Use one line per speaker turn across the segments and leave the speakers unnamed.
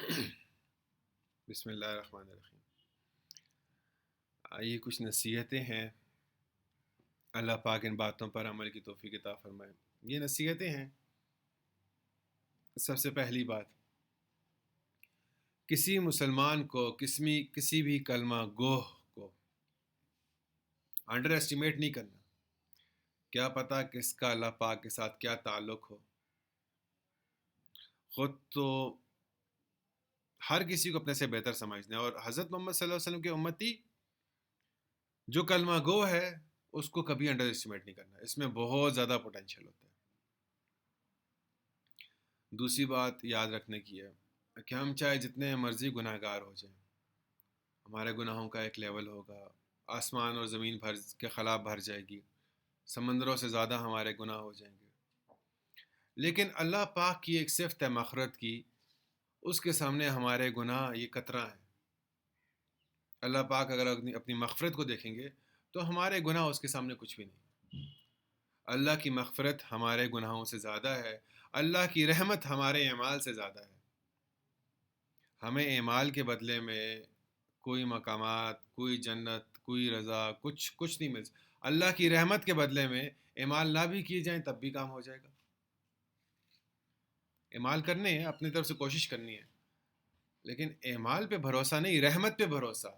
بسم اللہ الرحمن الرحیم۔ آئیے کچھ نصیحتیں ہیں، اللہ پاک ان باتوں پر عمل کی توفیق عطا فرمائے۔ یہ نصیحتیں ہیں۔ سب سے پہلی بات، کسی مسلمان کو کسی بھی کلمہ گوہ کو انڈر ایسٹیمیٹ نہیں کرنا۔ کیا پتہ کس کا اللہ پاک کے ساتھ کیا تعلق ہو۔ خود تو ہر کسی کو اپنے سے بہتر سمجھنا ہے، اور حضرت محمد صلی اللہ علیہ وسلم کے امتی جو کلمہ گو ہے اس کو کبھی انڈر ایسٹیمیٹ نہیں کرنا، اس میں بہت زیادہ پوٹینشیل ہوتا ہے۔ دوسری بات یاد رکھنے کی ہے کہ ہم چاہے جتنے مرضی گناہ گار ہو جائیں، ہمارے گناہوں کا ایک لیول ہوگا، آسمان اور زمین بھر کے خلا بھر جائے گی، سمندروں سے زیادہ ہمارے گناہ ہو جائیں گے، لیکن اللہ پاک کی ایک صفت ہے مغفرت کی، اس کے سامنے ہمارے گناہ یہ قطرہ ہیں۔ اللہ پاک اگر اپنی مغفرت کو دیکھیں گے تو ہمارے گناہ اس کے سامنے کچھ بھی نہیں۔ اللہ کی مغفرت ہمارے گناہوں سے زیادہ ہے، اللہ کی رحمت ہمارے اعمال سے زیادہ ہے۔ ہمیں اعمال کے بدلے میں کوئی مقامات، کوئی جنت، کوئی رضا، کچھ نہیں مل سکتا۔ اللہ کی رحمت کے بدلے میں اعمال نہ بھی کیے جائیں تب بھی کام ہو جائے گا۔ اعمال کرنے ہیں، اپنی طرف سے کوشش کرنی ہے، لیکن اعمال پہ بھروسہ نہیں، رحمت پہ بھروسہ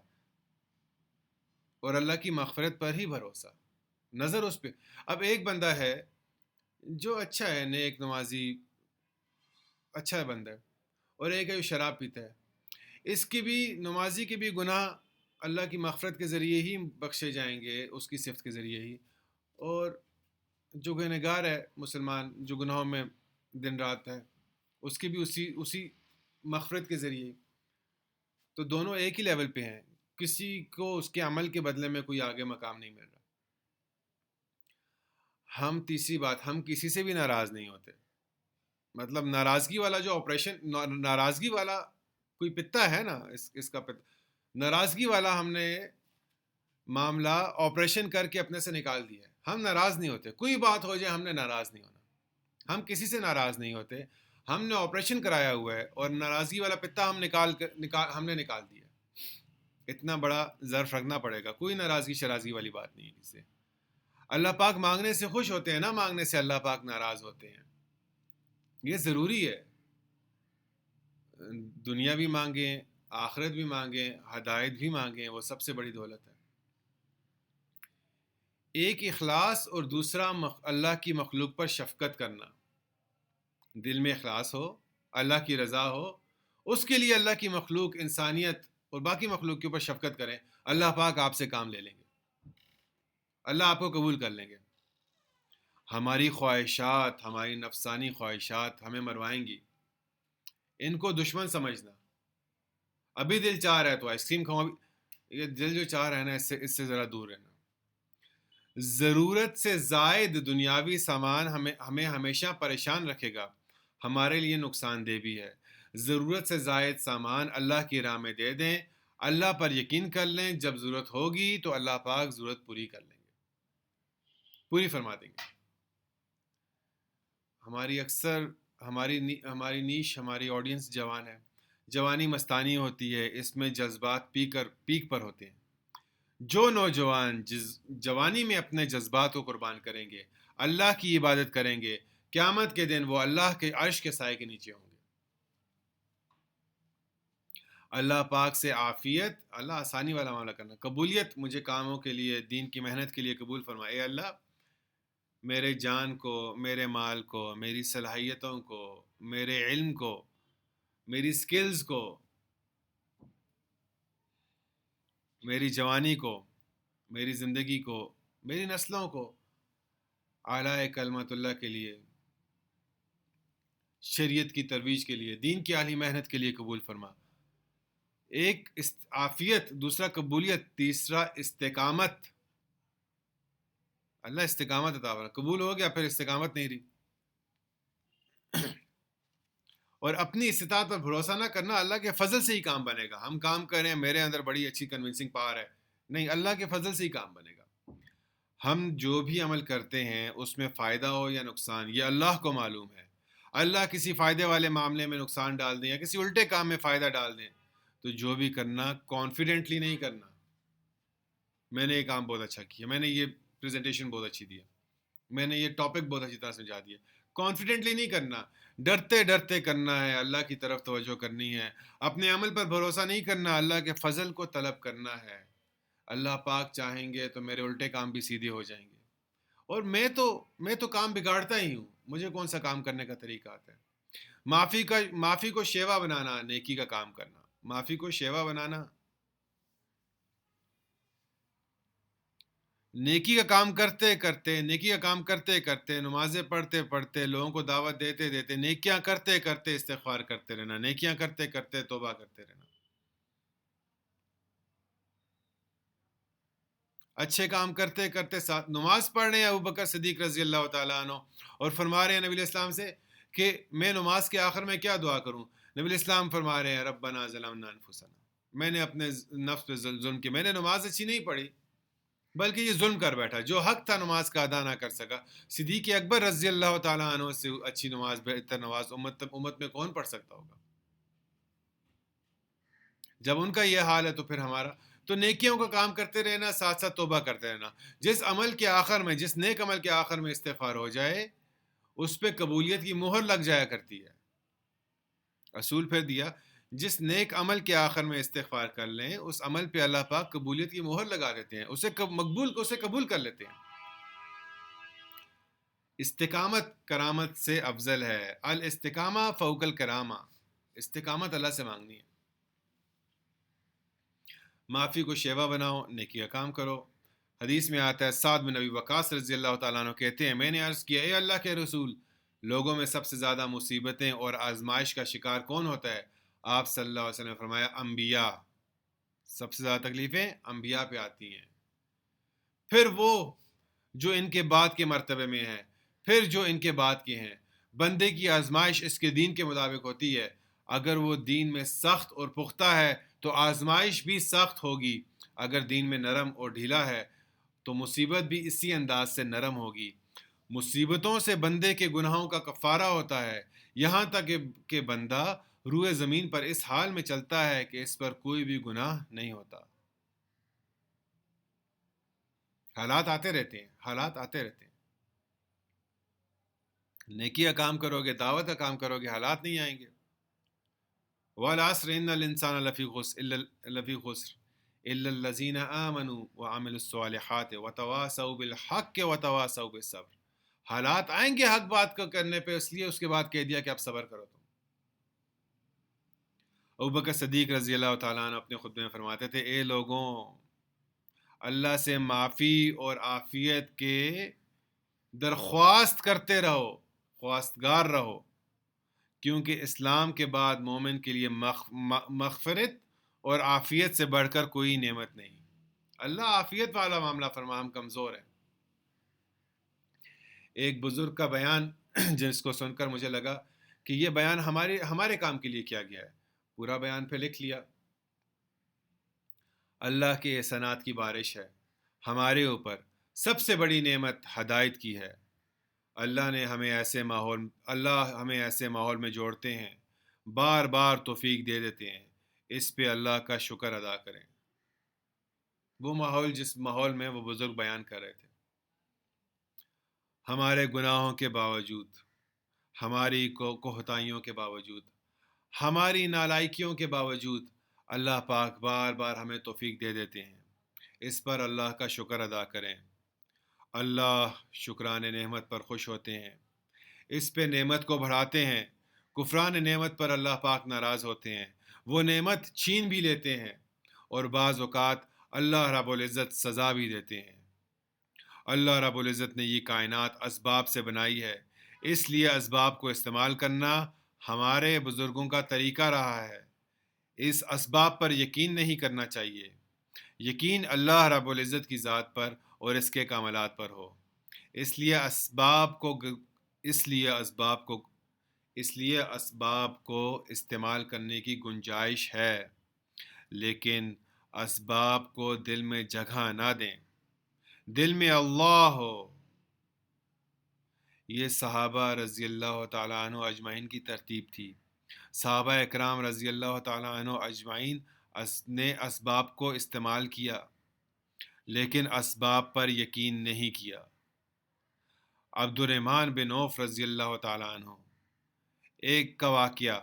اور اللہ کی مغفرت پر ہی بھروسہ، نظر اس پہ۔ اب ایک بندہ ہے جو اچھا ہے، نیک نمازی اچھا بندہ ہے، اور ایک ہے جو شراب پیتا ہے، اس کی بھی نمازی کے بھی گناہ اللہ کی مغفرت کے ذریعے ہی بخشے جائیں گے، اس کی صفت کے ذریعے ہی، اور جو گنہگار ہے مسلمان جو گناہوں میں دن رات ہے، اس کی بھی اسی مغفرت کے ذریعے۔ تو دونوں ایک ہی لیول پہ ہیں، کسی کو اس کے عمل کے بدلے میں کوئی آگے مقام نہیں مل رہا۔ تیسری بات، ہم کسی سے بھی ناراض نہیں ہوتے، مطلب ناراضگی والا جو آپریشن، ناراضگی والا کوئی پتا ہے نا، اس کا پتا، ناراضگی والا ہم نے معاملہ آپریشن کر کے اپنے سے نکال دیا ہے۔ ہم ناراض نہیں ہوتے، کوئی بات ہو جائے ہم نے ناراض نہیں ہونا، ہم کسی سے ناراض نہیں ہوتے، ہم نے آپریشن کرایا ہوا ہے اور ناراضگی والا پتا ہم نے نکال دیا۔ اتنا بڑا ظرف رکھنا پڑے گا، کوئی ناراضگی شرازگی والی بات نہیں ہے کسی سے۔ اللہ پاک مانگنے سے خوش ہوتے ہیں، نہ مانگنے سے اللہ پاک ناراض ہوتے ہیں، یہ ضروری ہے۔ دنیا بھی مانگیں، آخرت بھی مانگیں، ہدایت بھی مانگیں، وہ سب سے بڑی دولت ہے۔ ایک اخلاص اور دوسرا اللہ کی مخلوق پر شفقت کرنا، دل میں اخلاص ہو، اللہ کی رضا ہو، اس کے لیے اللہ کی مخلوق، انسانیت اور باقی مخلوق کے اوپر شفقت کریں، اللہ پاک آپ سے کام لے لیں گے، اللہ آپ کو قبول کر لیں گے۔ ہماری خواہشات، ہماری نفسانی خواہشات ہمیں مروائیں گی، ان کو دشمن سمجھنا۔ ابھی دل چاہ رہا ہے تو آئس کریم کھاؤں، یہ دل جو چاہ رہا ہے نا، اس سے ذرا دور رہنا۔ ضرورت سے زائد دنیاوی سامان ہمیں ہمیشہ پریشان رکھے گا، ہمارے لیے نقصان دہ بھی ہے۔ ضرورت سے زائد سامان اللہ کی راہ میں دے دیں، اللہ پر یقین کر لیں، جب ضرورت ہوگی تو اللہ پاک ضرورت پوری کر لیں گے، پوری فرما دیں گے۔ ہماری نیش، ہماری آڈینس جوان ہے، جوانی مستانی ہوتی ہے، اس میں جذبات پیک پر ہوتے ہیں۔ جو نوجوان جوانی میں اپنے جذبات کو قربان کریں گے، اللہ کی عبادت کریں گے، قیامت کے دن وہ اللہ کے عرش کے سائے کے نیچے ہوں گے۔ اللہ پاک سے عافیت، اللہ آسانی والا معاملہ کرنا، قبولیت مجھے کاموں کے لیے، دین کی محنت کے لیے قبول فرمائے۔ اے اللہ، میرے جان کو، میرے مال کو، میری صلاحیتوں کو، میرے علم کو، میری سکلز کو، میری جوانی کو، میری زندگی کو، میری نسلوں کو اعلیٰ کلمت اللہ کے لیے، شریعت کی ترویج کے لیے، دین کی اعلی محنت کے لیے قبول فرما۔ ایک عافیت، دوسرا قبولیت، تیسرا استقامت۔ اللہ استقامت عطا فرما، قبول ہو گیا پھر استقامت نہیں رہی، اور اپنی استطاعت پر بھروسہ نہ کرنا، اللہ کے فضل سے ہی کام بنے گا۔ ہم کام کریں، میرے اندر بڑی اچھی کنونسنگ پاور ہے، نہیں، اللہ کے فضل سے ہی کام بنے گا۔ ہم جو بھی عمل کرتے ہیں اس میں فائدہ ہو یا نقصان، یہ اللہ کو معلوم ہے۔ اللہ کسی فائدے والے معاملے میں نقصان ڈال دیں یا کسی الٹے کام میں فائدہ ڈال دیں، تو جو بھی کرنا کانفیڈنٹلی نہیں کرنا. میں نے یہ کام بہت اچھا کیا، میں نے یہ پریزنٹیشن بہت اچھی دیا، میں نے یہ ٹاپک بہت اچھی طرح سمجھا دیا. کانفیڈنٹلی نہیں کرنا، ڈرتے ڈرتے کرنا ہے، اللہ کی طرف توجہ کرنی ہے. اپنے عمل پر بھروسہ نہیں کرنا، اللہ کے فضل کو طلب کرنا ہے. اللہ پاک چاہیں گے تو میرے الٹے کام بھی سیدھے ہو جائیں گے. اور میں تو کام بگاڑتا ہی ہوں، مجھے کون سا کام کرنے کا طریقہ آتا ہے. معافی کو شیوا بنانا نیکی کا کام کرنا. معافی کو شیوا بنانا نیکی کا کام کرتے کرتے نمازیں پڑھتے پڑھتے لوگوں کو دعوت دیتے دیتے نیکیاں کرتے کرتے استغفار کرتے رہنا، نیکیاں کرتے کرتے توبہ کرتے رہنا. اچھے کام کرتے کرتے ساتھ نماز پڑھ رہے ہیں ابو بکر صدیق رضی اللہ تعالیٰ عنہ، اور فرما رہے ہیں نبی علیہ السلام سے کہ میں نماز کے آخر میں کیا دعا کروں. نبی علیہ السلام فرما رہے ہیں ربنا ظلمنا انفسنا، میں نے اپنے نفس پہ ظلم کیا، میں نے نماز اچھی نہیں پڑھی بلکہ یہ ظلم کر بیٹھا، جو حق تھا نماز کا ادا نہ کر سکا. صدیق اکبر رضی اللہ تعالیٰ عنہ سے اچھی نماز، بہتر نماز امت میں کون پڑھ سکتا ہوگا. جب ان کا یہ حال ہے تو پھر ہمارا تو نیکیوں کا کام کرتے رہنا، ساتھ ساتھ توبہ کرتے رہنا. جس نیک عمل کے آخر میں استغفار ہو جائے اس پہ قبولیت کی مہر لگ جایا کرتی ہے. اصول پھر دیا، جس نیک عمل کے آخر میں استغفار کر لیں اس عمل پہ اللہ پاک قبولیت کی مہر لگا دیتے ہیں، اسے قبول کر لیتے ہیں. استقامت کرامت سے افضل ہے. الاستقامہ فوق الکرامہ، استقامت اللہ سے مانگنی ہے. معافی کو شیوا بناؤ، نیکی کا کام کرو. حدیث میں آتا ہے سعد بن ابی وقاص رضی اللہ تعالیٰ عنہ کہتے ہیں میں نے عرض کیا اے اللہ کے رسول، لوگوں میں سب سے زیادہ مصیبتیں اور آزمائش کا شکار کون ہوتا ہے؟ آپ صلی اللہ علیہ وسلم نے فرمایا انبیاء. سب سے زیادہ تکلیفیں انبیاء پہ آتی ہیں، پھر وہ جو ان کے بعد کے مرتبے میں ہیں، پھر جو ان کے بعد کے ہیں. بندے کی آزمائش اس کے دین کے مطابق ہوتی ہے. اگر وہ دین میں سخت اور پختہ ہے تو آزمائش بھی سخت ہوگی، اگر دین میں نرم اور ڈھیلا ہے تو مصیبت بھی اسی انداز سے نرم ہوگی. مصیبتوں سے بندے کے گناہوں کا کفارہ ہوتا ہے، یہاں تک کہ بندہ روئے زمین پر اس حال میں چلتا ہے کہ اس پر کوئی بھی گناہ نہیں ہوتا. حالات آتے رہتے ہیں. نیکی کا کام کرو گے، دعوت کا کام کرو گے، حالات نہیں آئیں گے. وَالْعَصْرِ إِنَّ الْإِنسَانَ لَفِي خُسْرٍ إِلَّا الَّذِينَ آمَنُوا وَعَمِلُوا الصَّالِحَاتِ وَتَوَاصَوْا بِالْحَقِّ وَتَوَاصَوْا بِالصَّبْرِ. حالات آئیں گے حق بات کو کرنے پہ، اس لیے اس کے بعد کہہ دیا کہ اب صبر کرو. تم ابوبکر صدیق رضی اللہ تعالیٰ عنہ اپنے خطبے میں فرماتے تھے اے لوگوں، اللہ سے معافی اور عافیت کے درخواست کرتے رہو، خواستگار رہو، کیونکہ اسلام کے بعد مومن کے لیے مغفرت اور عافیت سے بڑھ کر کوئی نعمت نہیں. اللہ عافیت والا معاملہ فرما، ہم کمزور ہیں. ایک بزرگ کا بیان جس کو سن کر مجھے لگا کہ یہ بیان ہمارے کام کے لیے کیا گیا ہے. پورا بیان پہ لکھ لیا. اللہ کے احسانات کی بارش ہے ہمارے اوپر، سب سے بڑی نعمت ہدایت کی ہے. اللہ ہمیں ایسے ماحول میں جوڑتے ہیں، بار بار توفیق دے دیتے ہیں، اس پہ اللہ کا شکر ادا کریں. وہ ماحول جس ماحول میں وہ بزرگ بیان کر رہے تھے، ہمارے گناہوں کے باوجود، ہماری کوتاہیوں کے باوجود، ہماری نالائکیوں کے باوجود اللہ پاک بار بار ہمیں توفیق دے دیتے ہیں. اس پر اللہ کا شکر ادا کریں. اللہ شکران نعمت پر خوش ہوتے ہیں، اس پہ نعمت کو بڑھاتے ہیں. کفران نعمت پر اللہ پاک ناراض ہوتے ہیں، وہ نعمت چھین بھی لیتے ہیں، اور بعض اوقات اللہ رب العزت سزا بھی دیتے ہیں. اللہ رب العزت نے یہ کائنات اسباب سے بنائی ہے، اس لیے اسباب کو استعمال کرنا ہمارے بزرگوں کا طریقہ رہا ہے. اس اسباب پر یقین نہیں کرنا چاہیے، یقین اللہ رب العزت کی ذات پر اور اس کے کمالات پر ہو. اس لیے اسباب کو استعمال کرنے کی گنجائش ہے، لیکن اسباب کو دل میں جگہ نہ دیں. دل میں اللہ ہو، یہ صحابہ رضی اللہ تعالیٰ عنہ اجمعین کی ترتیب تھی۔ صحابہ اکرام رضی اللہ تعالیٰ عنہ اجمعین نے اسباب کو استعمال کیا، لیکن اسباب پر یقین نہیں کیا۔ عبد الرحمن بن عوف رضی اللہ تعالیٰ عنہ ایک کا واقعہ،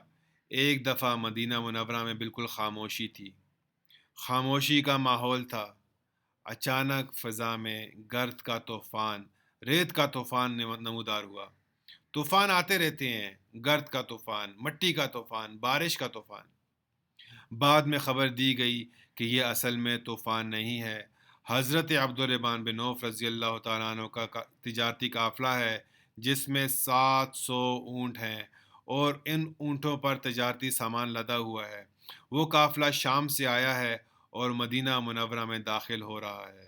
ایک دفعہ مدینہ منورہ میں بالکل خاموشی تھی، خاموشی کا ماحول تھا۔ اچانک فضا میں گرد کا طوفان، ریت کا طوفان نمودار ہوا۔ طوفان آتے رہتے ہیں، گرد کا طوفان، مٹی کا طوفان، بارش کا طوفان۔ بعد میں خبر دی گئی کہ یہ اصل میں طوفان نہیں ہے، حضرت عبد الرحمن بن عوف رضی اللہ تعالیٰ عنہ کا تجارتی قافلہ ہے، جس میں 700 اونٹ ہیں اور ان اونٹوں پر تجارتی سامان لدا ہوا ہے۔ وہ قافلہ شام سے آیا ہے اور مدینہ منورہ میں داخل ہو رہا ہے۔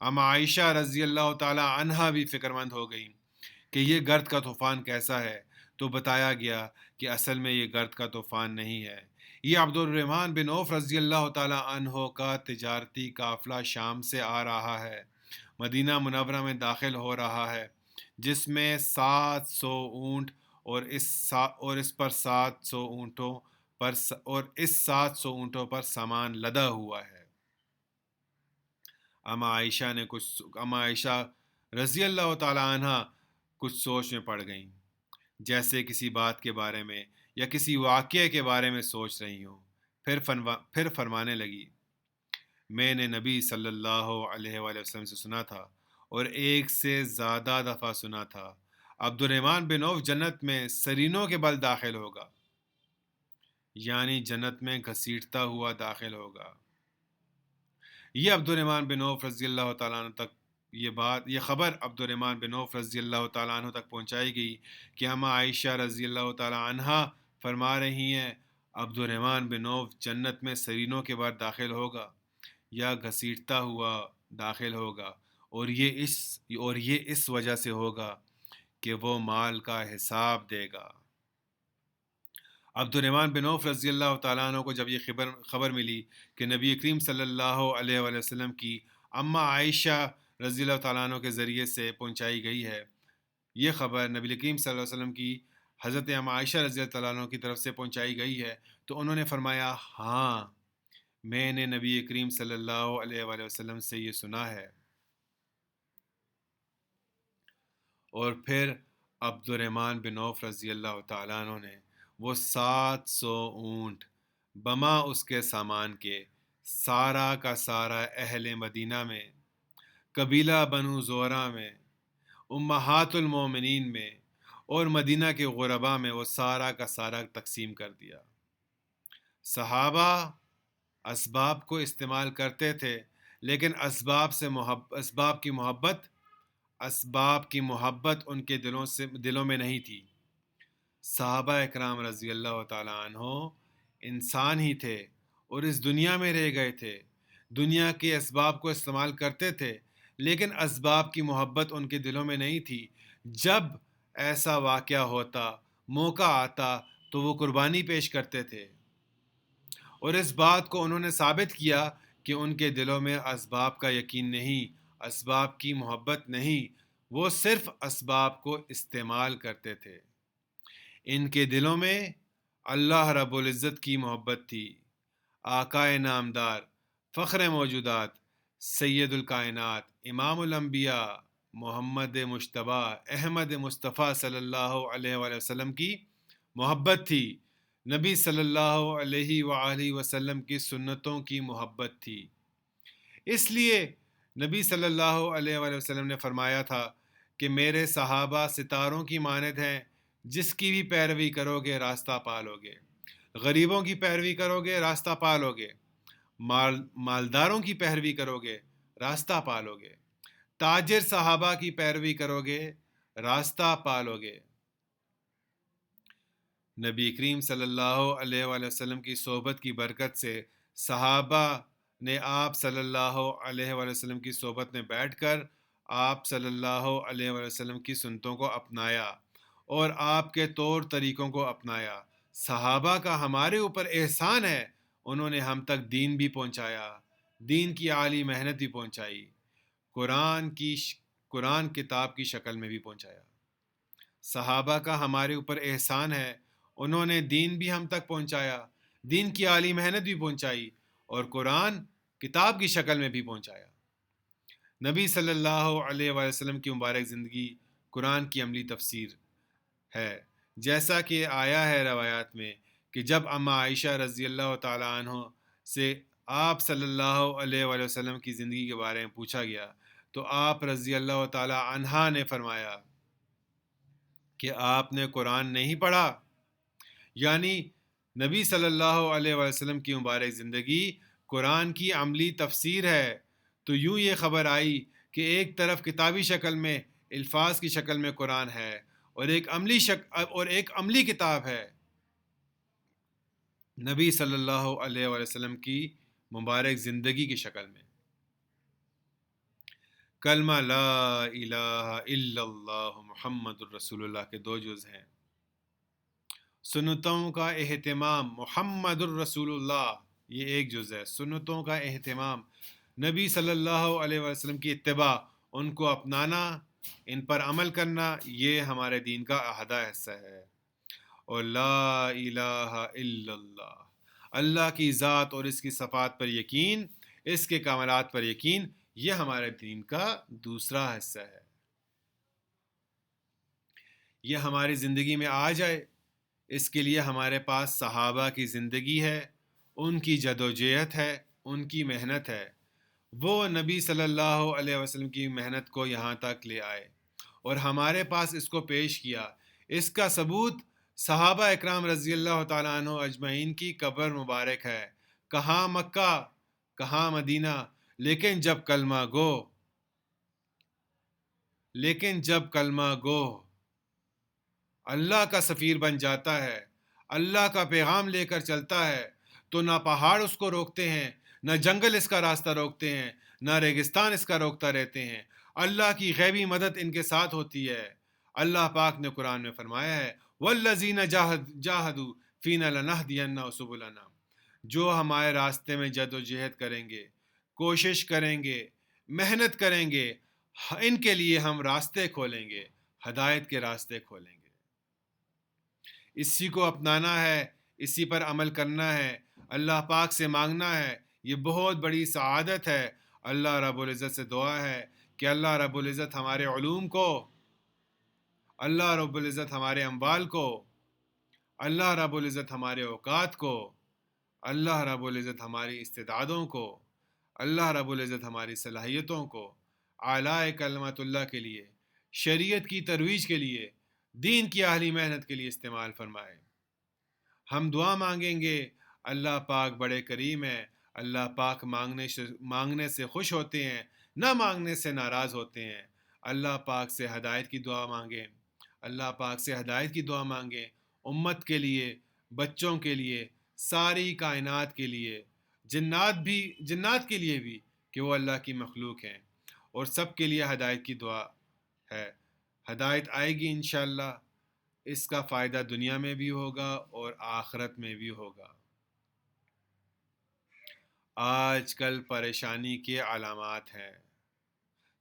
اما عائشہ رضی اللہ تعالی عنہا بھی فکر مند ہو گئیں کہ یہ گرد کا طوفان کیسا ہے، تو بتایا گیا کہ اصل میں یہ گرد کا طوفان نہیں ہے، یہ عبد الرحمن بن عوف رضی اللہ تعالی عنہ کا تجارتی قافلہ شام سے آ رہا ہے، مدینہ منورہ میں داخل ہو رہا ہے، جس میں 700 اونٹ اور اس پر 700 اونٹوں پر اور اس 700 اونٹوں پر سامان لدا ہوا ہے۔ اما عائشہ رضی اللہ تعالی عنہ کچھ سوچ میں پڑ گئیں، جیسے کسی بات کے بارے میں یا کسی واقعے کے بارے میں سوچ رہی ہوں۔ پھر فرمانے لگی، میں نے نبی صلی اللہ علیہ وآلہ وسلم سے سنا تھا اور ایک سے زیادہ دفعہ سنا تھا، عبد الرحمن بن عوف جنت میں سرینوں کے بل داخل ہوگا، یعنی جنت میں گھسیٹتا ہوا داخل ہوگا۔ یہ عبد الرحمن بن عوف رضی اللہ تعالیٰ عنہ تک یہ خبر عبد الرحمن بن عوف رضی اللہ تعالیٰ عنہ تک پہنچائی گئی کہ ہم عائشہ رضی اللہ تعالیٰ عنہا فرما رہی ہیں، عبد الرحمن بن عوف جنت میں سرینوں کے بعد داخل ہوگا یا گھسیٹتا ہوا داخل ہوگا، اور یہ اس وجہ سے ہوگا کہ وہ مال کا حساب دے گا۔ عبد الرحمن بن عوف رضی اللہ تعالیٰ عنہ کو جب یہ خبر ملی کہ نبی کریم صلی اللہ علیہ وآلہ وسلم کی اماں عائشہ رضی اللہ تعالیٰ عنہ کے ذریعے سے پہنچائی گئی ہے، یہ خبر نبی کریم صلی اللہ علیہ وسلم کی حضرت اماں عائشہ رضی اللہ تعالیٰ عنہ کی طرف سے پہنچائی گئی ہے، تو انہوں نے فرمایا، ہاں میں نے نبی کریم صلی اللہ علیہ وآلہ وسلم سے یہ سنا ہے۔ اور پھر عبد الرحمن بن عوف رضی اللہ تعالیٰ عنہ نے وہ 700 اونٹ بما اس کے سامان کے سارا کا سارا اہل مدینہ میں، قبیلہ بنو زہرہ میں، امہات المومنین میں اور مدینہ کے غرباء میں وہ سارا کا سارا تقسیم کر دیا۔ صحابہ اسباب کو استعمال کرتے تھے، لیکن اسباب کی محبت ان کے دلوں میں نہیں تھی۔ صحابہ اکرام رضی اللہ تعالی عنہ انسان ہی تھے اور اس دنیا میں رہ گئے تھے، دنیا کے اسباب کو استعمال کرتے تھے، لیکن اسباب کی محبت ان کے دلوں میں نہیں تھی۔ جب ایسا واقعہ ہوتا، موقع آتا، تو وہ قربانی پیش کرتے تھے، اور اس بات کو انہوں نے ثابت کیا کہ ان کے دلوں میں اسباب کا یقین نہیں، اسباب کی محبت نہیں، وہ صرف اسباب کو استعمال کرتے تھے۔ ان کے دلوں میں اللہ رب العزت کی محبت تھی۔ آقائے نامدار، فخر موجودات، سید الکائنات، امام الانبیاء، محمد مجتبی احمد مصطفیٰ صلی اللہ علیہ وآلہ وسلم کی محبت تھی، نبی صلی اللہ علیہ وآلہ وسلم کی سنتوں کی محبت تھی۔ اس لیے نبی صلی اللہ علیہ وآلہ وسلم نے فرمایا تھا کہ میرے صحابہ ستاروں کی مانند ہیں، جس کی بھی پیروی کرو گے راستہ پالو گے، غریبوں کی پیروی کرو گے راستہ پالو گے، مالداروں کی پیروی کرو گے راستہ پالو گے، تاجر صحابہ کی پیروی کرو گے راستہ پالو گے۔ نبی کریم صلی اللہ علیہ وآلہ وسلم کی صحبت کی برکت سے صحابہ نے آپ صلی اللہ علیہ وآلہ وسلم کی صحبت میں بیٹھ کر آپ صلی اللہ علیہ وآلہ وسلم کی سنتوں کو اپنایا اور آپ کے طور طریقوں کو اپنایا۔ صحابہ کا ہمارے اوپر احسان ہے، انہوں نے ہم تک دین بھی پہنچایا، دین کی عالی محنت بھی پہنچائی، قرآن کتاب کی شکل میں بھی پہنچایا۔ صحابہ کا ہمارے اوپر احسان ہے، انہوں نے دین بھی ہم تک پہنچایا، دین کی عالی محنت بھی پہنچائی، اور قرآن کتاب کی شکل میں بھی پہنچایا۔ نبی صلی اللہ علیہ وآلہ وسلم کی مبارک زندگی قرآن کی عملی تفسیر ہے، جیسا کہ آیا ہے روایات میں کہ جب اماں عائشہ رضی اللہ تعالیٰ عنہ سے آپ صلی اللہ علیہ وآلہ وسلم کی زندگی کے بارے میں پوچھا گیا تو آپ رضی اللہ تعالیٰ عنہا نے فرمایا کہ آپ نے قرآن نہیں پڑھا، یعنی نبی صلی اللہ علیہ وآلہ وسلم کی مبارک زندگی قرآن کی عملی تفسیر ہے۔ تو یوں یہ خبر آئی کہ ایک طرف کتابی شکل میں الفاظ کی شکل میں قرآن ہے اور ایک عملی کتاب ہے نبی صلی اللہ علیہ وآلہ وسلم کی مبارک زندگی کی شکل میں۔ کلمہ لا الہ الا اللہ محمد الرسول اللہ کے 2 جز ہیں۔ سنتوں کا اہتمام محمد الرسول اللہ، یہ ایک جز ہے۔ سنتوں کا اہتمام، نبی صلی اللہ علیہ وسلم کی اتباع، ان کو اپنانا، ان پر عمل کرنا، یہ ہمارے دین کا احدہ حصہ ہے۔ اور لا الہ الا اللہ، اللہ کی ذات اور اس کی صفات پر یقین، اس کے کمالات پر یقین، یہ ہمارے دین کا دوسرا حصہ ہے۔ یہ ہماری زندگی میں آ جائے، اس کے لیے ہمارے پاس صحابہ کی زندگی ہے، ان کی جدوجہد ہے، ان کی محنت ہے۔ وہ نبی صلی اللہ علیہ وسلم کی محنت کو یہاں تک لے آئے اور ہمارے پاس اس کو پیش کیا۔ اس کا ثبوت صحابہ اکرام رضی اللہ تعالیٰ عنہ اجمعین کی قبر مبارک ہے، کہاں مکہ، کہاں مدینہ، لیکن جب کلمہ گو اللہ کا سفیر بن جاتا ہے، اللہ کا پیغام لے کر چلتا ہے، تو نہ پہاڑ اس کو روکتے ہیں، نہ جنگل اس کا راستہ روکتے ہیں، نہ ریگستان اس کا روکتا رہتے ہیں۔ اللہ کی غیبی مدد ان کے ساتھ ہوتی ہے۔ اللہ پاک نے قرآن میں فرمایا ہے وَالَّذِينَ جَاهَدُوا فِينَا لَنَهْدِيَنَّهُمْ سُبُلَنَا، جو ہمارے راستے میں جد و جہد کریں گے، کوشش کریں گے، محنت کریں گے، ان کے لیے ہم راستے کھولیں گے، ہدایت کے راستے کھولیں گے۔ اسی کو اپنانا ہے، اسی پر عمل کرنا ہے، اللہ پاک سے مانگنا ہے، یہ بہت بڑی سعادت ہے۔ اللہ رب العزت سے دعا ہے کہ اللہ رب العزت ہمارے علوم کو، اللہ رب العزت ہمارے اموال کو، اللہ رب العزت ہمارے اوقات کو، اللہ رب العزت ہماری استعدادوں کو، اللہ رب العزت ہماری صلاحیتوں کو اعلیٰ کلمت اللہ کے لیے، شریعت کی ترویج کے لیے، دین کی اہلی محنت کے لیے استعمال فرمائے۔ ہم دعا مانگیں گے، اللہ پاک بڑے کریم ہے، اللہ پاک مانگنے سے خوش ہوتے ہیں، نہ مانگنے سے ناراض ہوتے ہیں۔ اللہ پاک سے ہدایت کی دعا مانگیں، اللہ پاک سے ہدایت کی دعا مانگیں، امت کے لیے، بچوں کے لیے، ساری کائنات کے لیے، جنات کے لیے بھی، کہ وہ اللہ کی مخلوق ہیں، اور سب کے لیے ہدایت کی دعا ہے۔ ہدایت آئے گی انشاءاللہ، اس کا فائدہ دنیا میں بھی ہوگا اور آخرت میں بھی ہوگا۔ آج کل پریشانی کے علامات ہیں،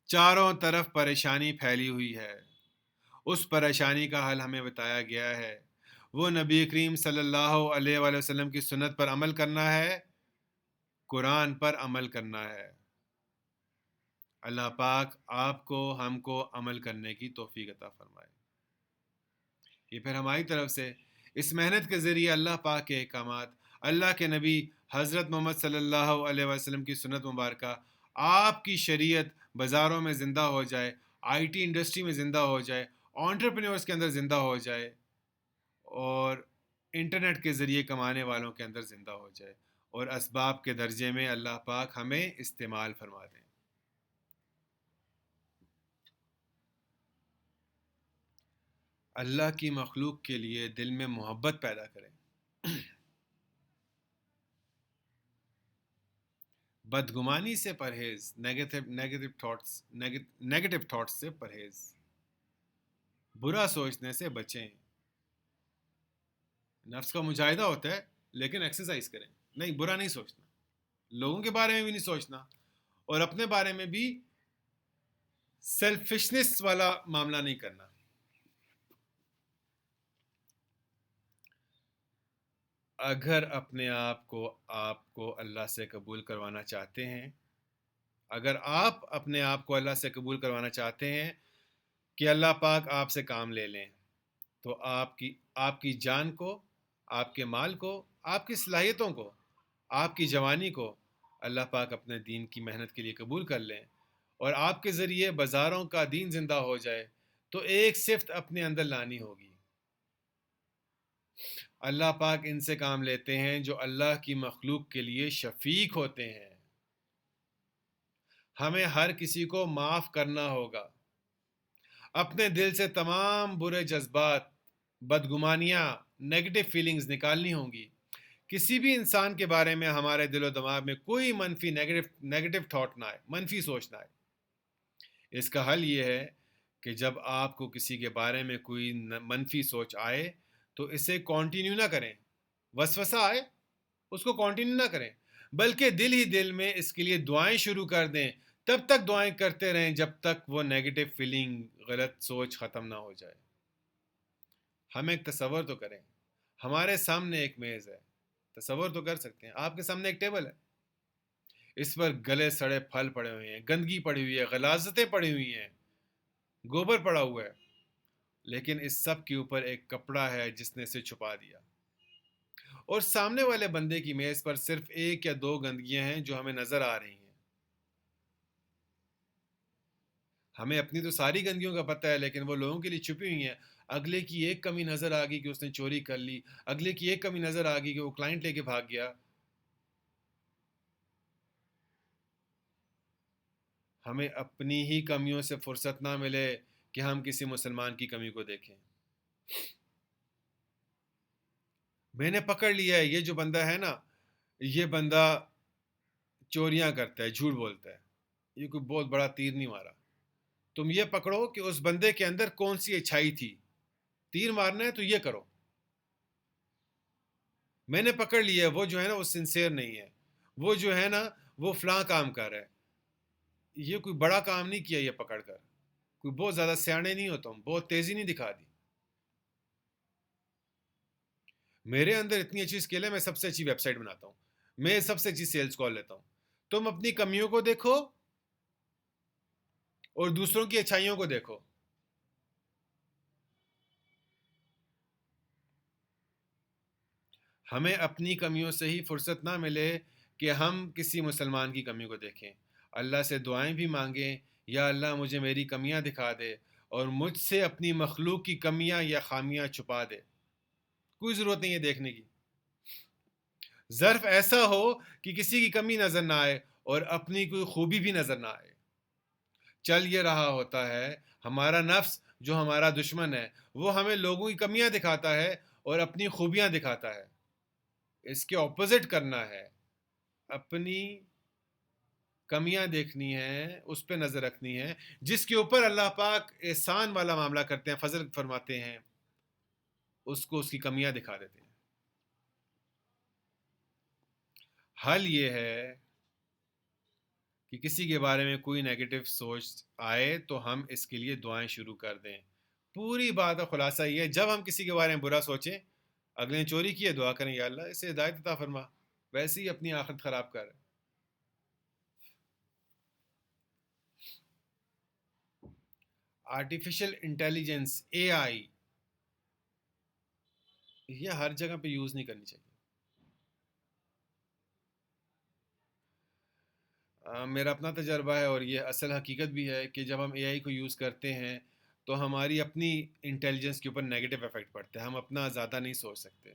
چاروں طرف پریشانی پھیلی ہوئی ہے۔ اس پریشانی کا حل ہمیں بتایا گیا ہے، وہ نبی کریم صلی اللہ علیہ وآلہ وسلم کی سنت پر عمل کرنا ہے، قرآن پر عمل کرنا ہے۔ اللہ پاک آپ کو، ہم کو عمل کرنے کی توفیق عطا فرمائے۔ یہ پھر ہماری طرف سے اس محنت کے ذریعے اللہ پاک کے احکامات، اللہ کے نبی حضرت محمد صلی اللہ علیہ وسلم کی سنت مبارکہ، آپ کی شریعت بازاروں میں زندہ ہو جائے، آئی ٹی انڈسٹری میں زندہ ہو جائے، انٹرپرینورز کے اندر زندہ ہو جائے، اور انٹرنیٹ کے ذریعے کمانے والوں کے اندر زندہ ہو جائے، اور اسباب کے درجے میں اللہ پاک ہمیں استعمال فرما دیں۔ اللہ کی مخلوق کے لیے دل میں محبت پیدا کریں، بدگمانی سے پرہیز، نیگیٹو تھاٹس سے پرہیز، برا سوچنے سے بچیں۔ نفس کا مجاہدہ ہوتا ہے، لیکن ایکسرسائز کریں، نہیں برا نہیں سوچنا، لوگوں کے بارے میں بھی نہیں سوچنا، اور اپنے بارے میں بھی سیلفشنس والا معاملہ نہیں کرنا۔ اگر اپنے آپ کو اللہ سے قبول کروانا چاہتے ہیں، اگر آپ اپنے آپ کو اللہ سے قبول کروانا چاہتے ہیں کہ اللہ پاک آپ سے کام لے لیں، تو آپ کی جان کو، آپ کے مال کو، آپ کی صلاحیتوں کو، آپ کی جوانی کو اللہ پاک اپنے دین کی محنت کے لیے قبول کر لیں، اور آپ کے ذریعے بازاروں کا دین زندہ ہو جائے، تو ایک صفت اپنے اندر لانی ہوگی۔ اللہ پاک ان سے کام لیتے ہیں جو اللہ کی مخلوق کے لیے شفیق ہوتے ہیں۔ ہمیں ہر کسی کو معاف کرنا ہوگا، اپنے دل سے تمام برے جذبات، بدگمانیاں، نیگیٹو فیلنگز نکالنی ہوں گی۔ کسی بھی انسان کے بارے میں ہمارے دل و دماغ میں کوئی منفی نیگیٹو تھاٹ نہ آئے، منفی سوچ نہ آئے۔ اس کا حل یہ ہے کہ جب آپ کو کسی کے بارے میں کوئی منفی سوچ آئے تو اسے کنٹینیو نہ کریں۔ وسوسہ آئے اس کو کنٹینیو نہ کریں، بلکہ دل ہی دل میں اس کے لیے دعائیں شروع کر دیں۔ تب تک دعائیں کرتے رہیں جب تک وہ نیگیٹو فیلنگ، غلط سوچ ختم نہ ہو جائے۔ ہم ایک تصور تو کریں، ہمارے سامنے ایک میز ہے، تصور تو کر سکتے ہیں، آپ کے سامنے ایک ٹیبل ہے، اس پر گلے سڑے پھل پڑے ہوئے ہیں، گندگی پڑی ہوئی ہے، غلاظتیں پڑی ہوئی ہیں، گوبر پڑا ہوا ہے، لیکن اس سب کے اوپر ایک کپڑا ہے جس نے اسے چھپا دیا، اور سامنے والے بندے کی میز پر صرف ایک یا دو گندگیاں ہیں جو ہمیں نظر آ رہی ہیں۔ ہمیں اپنی تو ساری گندگیوں کا پتہ ہے، لیکن وہ لوگوں کے لیے چھپی ہوئی ہیں۔ اگلے کی ایک کمی نظر آ گئی کہ اس نے چوری کر لی، اگلے کی ایک کمی نظر آ گئی کہ وہ کلائنٹ لے کے بھاگ گیا۔ ہمیں اپنی ہی کمیوں سے فرصت نہ ملے کہ ہم کسی مسلمان کی کمی کو دیکھیں۔ میں نے پکڑ لیا ہے یہ جو بندہ ہے نا، یہ بندہ چوریاں کرتا ہے، جھوٹ بولتا ہے، یہ کوئی بہت بڑا تیر نہیں مارا۔ تم یہ پکڑو کہ اس بندے کے اندر کون سی اچھائی تھی، تیر مارنا ہے تو یہ کرو۔ میں نے پکڑ لیا ہے وہ جو ہے نا وہ سنسیئر نہیں ہے، وہ جو ہے نا وہ فلاں کام کر رہا ہے، یہ کوئی بڑا کام نہیں کیا، یہ پکڑ کر کوئی بہت زیادہ سیانے نہیں ہو، تم بہت تیزی نہیں دکھا دی۔ میرے اندر اتنی اچھی اسکل ہے، میں سب سے اچھی ویب سائٹ بناتا ہوں، میں سب سے اچھی سیلز کال لیتا ہوں۔ تم اپنی کمیوں کو دیکھو اور دوسروں کی اچھائیوں کو دیکھو۔ ہمیں اپنی کمیوں سے ہی فرصت نہ ملے کہ ہم کسی مسلمان کی کمی کو دیکھیں، اللہ سے دعائیں بھی مانگیں، یا اللہ مجھے میری کمیاں دکھا دے اور مجھ سے اپنی مخلوق کی کمیاں یا خامیاں چھپا دے۔ کوئی ضرورت نہیں ہے دیکھنے کی۔ ظرف ایسا ہو کہ کسی کی کمی نظر نہ آئے اور اپنی کوئی خوبی بھی نظر نہ آئے۔ چل یہ رہا ہوتا ہے، ہمارا نفس جو ہمارا دشمن ہے وہ ہمیں لوگوں کی کمیاں دکھاتا ہے اور اپنی خوبیاں دکھاتا ہے۔ اس کے اپوزٹ کرنا ہے، اپنی کمیاں دیکھنی ہے، اس پہ نظر رکھنی ہے، جس کے اوپر اللہ پاک احسان والا معاملہ کرتے ہیں، فضل فرماتے ہیں، اس کو اس کی کمیاں دکھا دیتے ہیں۔ حل یہ ہے کہ کسی کے بارے میں کوئی نیگیٹو سوچ آئے تو ہم اس کے لیے دعائیں شروع کر دیں۔ پوری بات کا خلاصہ یہ ہے، جب ہم کسی کے بارے میں برا سوچیں، اگلے نے چوری کی ہے، دعا کریں یا اللہ اسے ہدایت عطا فرما، ویسے ہی اپنی آخرت خراب کر۔ آرٹیفیشل انٹیلیجنس، اے آئی، یہ ہر جگہ پہ یوز نہیں کرنی چاہیے۔ میرا اپنا تجربہ ہے اور یہ اصل حقیقت بھی ہے کہ جب ہم اے آئی کو یوز کرتے ہیں تو ہماری اپنی انٹیلیجنس کے اوپر نیگیٹو افیکٹ پڑتا ہے، ہم اپنا زیادہ نہیں سوچ سکتے،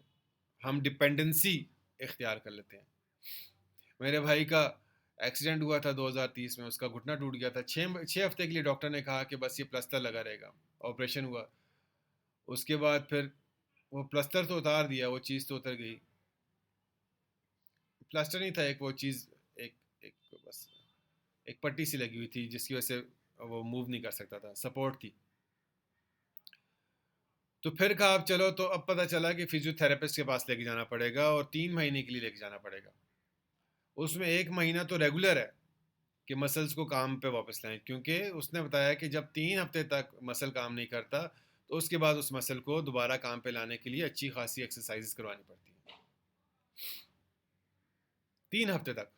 ہم ڈپینڈنسی اختیار کر لیتے ہیں۔ میرے بھائی کا ایکسیڈنٹ ہوا تھا 2030 میں، اس کا گھٹنا ٹوٹ گیا تھا، 6 ہفتے کے لیے ڈاکٹر نے کہا کہ بس یہ پلسٹر لگا رہے گا، آپریشن ہوا، اس کے بعد پھر وہ پلسٹر تو اتار دیا، وہ چیز تو اتر گئی، پلاسٹر نہیں تھا، ایک وہ چیز، ایک ایک بس ایک پٹی سی لگی ہوئی تھی جس کی وجہ سے وہ موو نہیں کر سکتا تھا، سپورٹ تھی۔ تو پھر کہا اب چلو، تو اب پتہ چلا کہ فزیو تھراپسٹ کے پاس لے کے جانا پڑے گا اور 3 مہینے کے لیے لے کے جانا پڑے گا۔ اس میں 1 مہینہ تو ریگولر ہے کہ مسلس کو کام پہ واپس لائیں، کیونکہ اس نے بتایا کہ جب 3 ہفتے تک مسل کام نہیں کرتا تو اس کے بعد اس مسل کو دوبارہ کام پہ لانے کے لیے اچھی خاصی ایکسرسائز کروانی پڑتی ہیں۔ 3 ہفتے تک.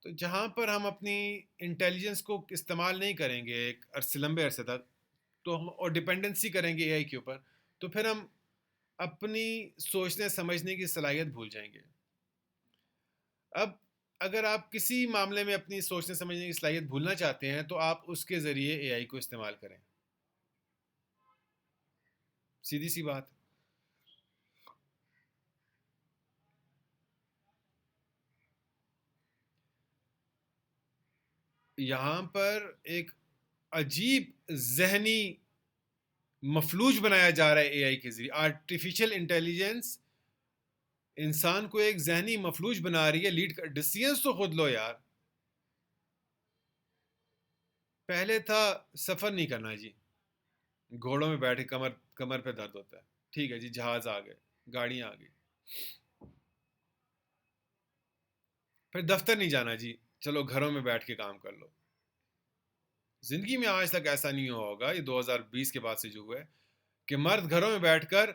تو جہاں پر ہم اپنی انٹیلیجنس کو استعمال نہیں کریں گے ایک لمبے عرصے تک، تو ہم اور ڈپینڈنسی کریں گے اے آئی کے اوپر، تو پھر ہم اپنی سوچنے سمجھنے کی صلاحیت بھول جائیں گے. اب اگر آپ کسی معاملے میں اپنی سوچنے سمجھنے کی صلاحیت بھولنا چاہتے ہیں تو آپ اس کے ذریعے اے آئی کو استعمال کریں. سیدھی سی بات. یہاں پر ایک عجیب ذہنی مفلوج بنایا جا رہا ہے اے آئی کے ذریعے. آرٹیفیشل انٹیلیجنس انسان کو ایک ذہنی مفلوج بنا رہی ہے. لیڈ کر ڈیسیژنس تو خود لو یار. پہلے تھا سفر نہیں کرنا جی، گھوڑوں میں بیٹھے کمر پہ درد ہوتا ہے، ٹھیک ہے جی، جہاز آ گئے، گاڑیاں آ گئی. پھر دفتر نہیں جانا جی، چلو گھروں میں بیٹھ کے کام کر لو. زندگی میں آج تک ایسا نہیں ہوا ہوگا، یہ 2020 کے بعد سے جو ہوا ہے کہ مرد گھروں میں بیٹھ کر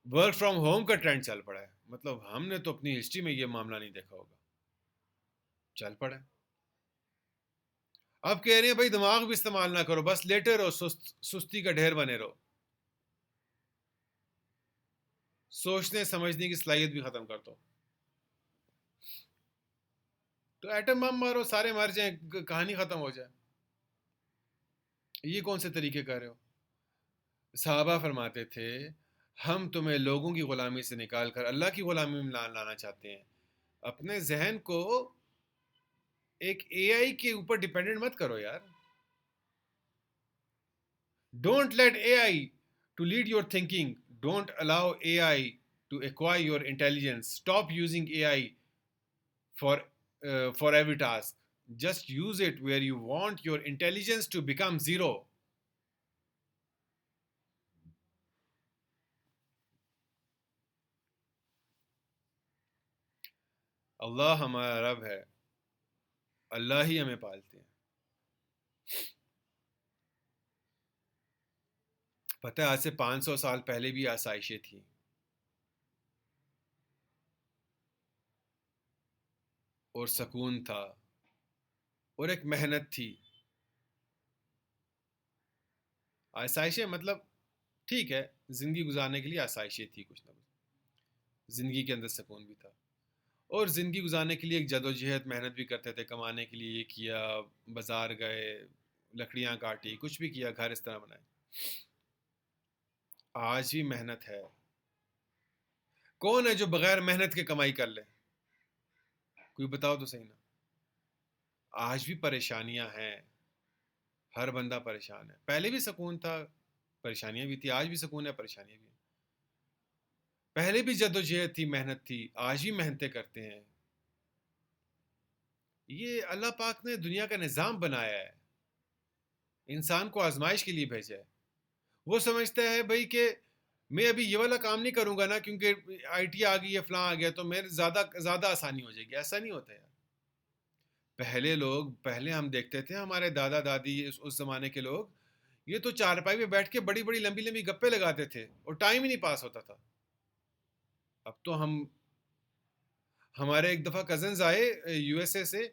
ورک فرام ہوم کا ٹرینڈ چل پڑا ہے. مطلب ہم نے تو اپنی ہسٹری میں یہ معاملہ نہیں دیکھا ہوگا، چل پڑا ہے. اب کہہ رہے ہیں بھائی دماغ بھی استعمال نہ کرو، بس لیٹے رہو، سستی کا ڈھیر بنے رہو، سوچنے سمجھنے کی صلاحیت بھی ختم کر دو. تو ایٹم بم مارو، سارے مر جائیں، کہانی ختم ہو جائے. یہ کون سے طریقے کر رہے ہو؟ صحابہ فرماتے تھے ہم تمہیں لوگوں کی غلامی سے نکال کر اللہ کی غلامی میں لانا چاہتے ہیں. اپنے ذہن کو ایک اے آئی کے اوپر ڈیپینڈنٹ مت کرو یار. Don't let A I to lead your thinking. Don't allow A I to acquire your intelligence. Stop using A I for every task. Just use it where you want your intelligence to become zero. اللہ ہمارا رب ہے، اللہ ہی ہمیں پالتے ہیں. پتہ ہے آج سے 500 سال پہلے بھی آسائشیں تھیں، اور سکون تھا، اور ایک محنت تھی. آسائشیں مطلب ٹھیک ہے، زندگی گزارنے کے لیے آسائشیں تھی کچھ نہ کچھ، زندگی کے اندر سکون بھی تھا، اور زندگی گزارنے کے لیے ایک جد و جہد محنت بھی کرتے تھے. کمانے کے لیے یہ کیا، بازار گئے، لکڑیاں کاٹی، کچھ بھی کیا، گھر اس طرح بنائے. آج بھی محنت ہے. کون ہے جو بغیر محنت کے کمائی کر لے؟ کوئی بتاؤ تو صحیح نا. آج بھی پریشانیاں ہیں، ہر بندہ پریشان ہے. پہلے بھی سکون تھا، پریشانیاں بھی تھی. آج بھی سکون ہے، پریشانیاں بھی ہیں. پہلے بھی جد و جہد تھی، محنت تھی، آج بھی محنتیں کرتے ہیں. یہ اللہ پاک نے دنیا کا نظام بنایا ہے، انسان کو آزمائش کے لیے بھیجا ہے. وہ سمجھتا ہے بھائی کہ میں ابھی یہ والا کام نہیں کروں گا نا کیونکہ آئی ٹی آ گئی ہے، فلاں آ گیا، تو میرے زیادہ آسانی ہو جائے گی. ایسا نہیں ہوتا یار. پہلے ہم دیکھتے تھے ہمارے دادا دادی، اس زمانے کے لوگ، یہ تو چارپائی پہ بیٹھ کے بڑی بڑی لمبی لمبی گپے لگاتے تھے اور ٹائم ہی نہیں پاس ہوتا تھا. اب تو ہمارے ایک دفعہ کزنز آئے یو ایس اے سے،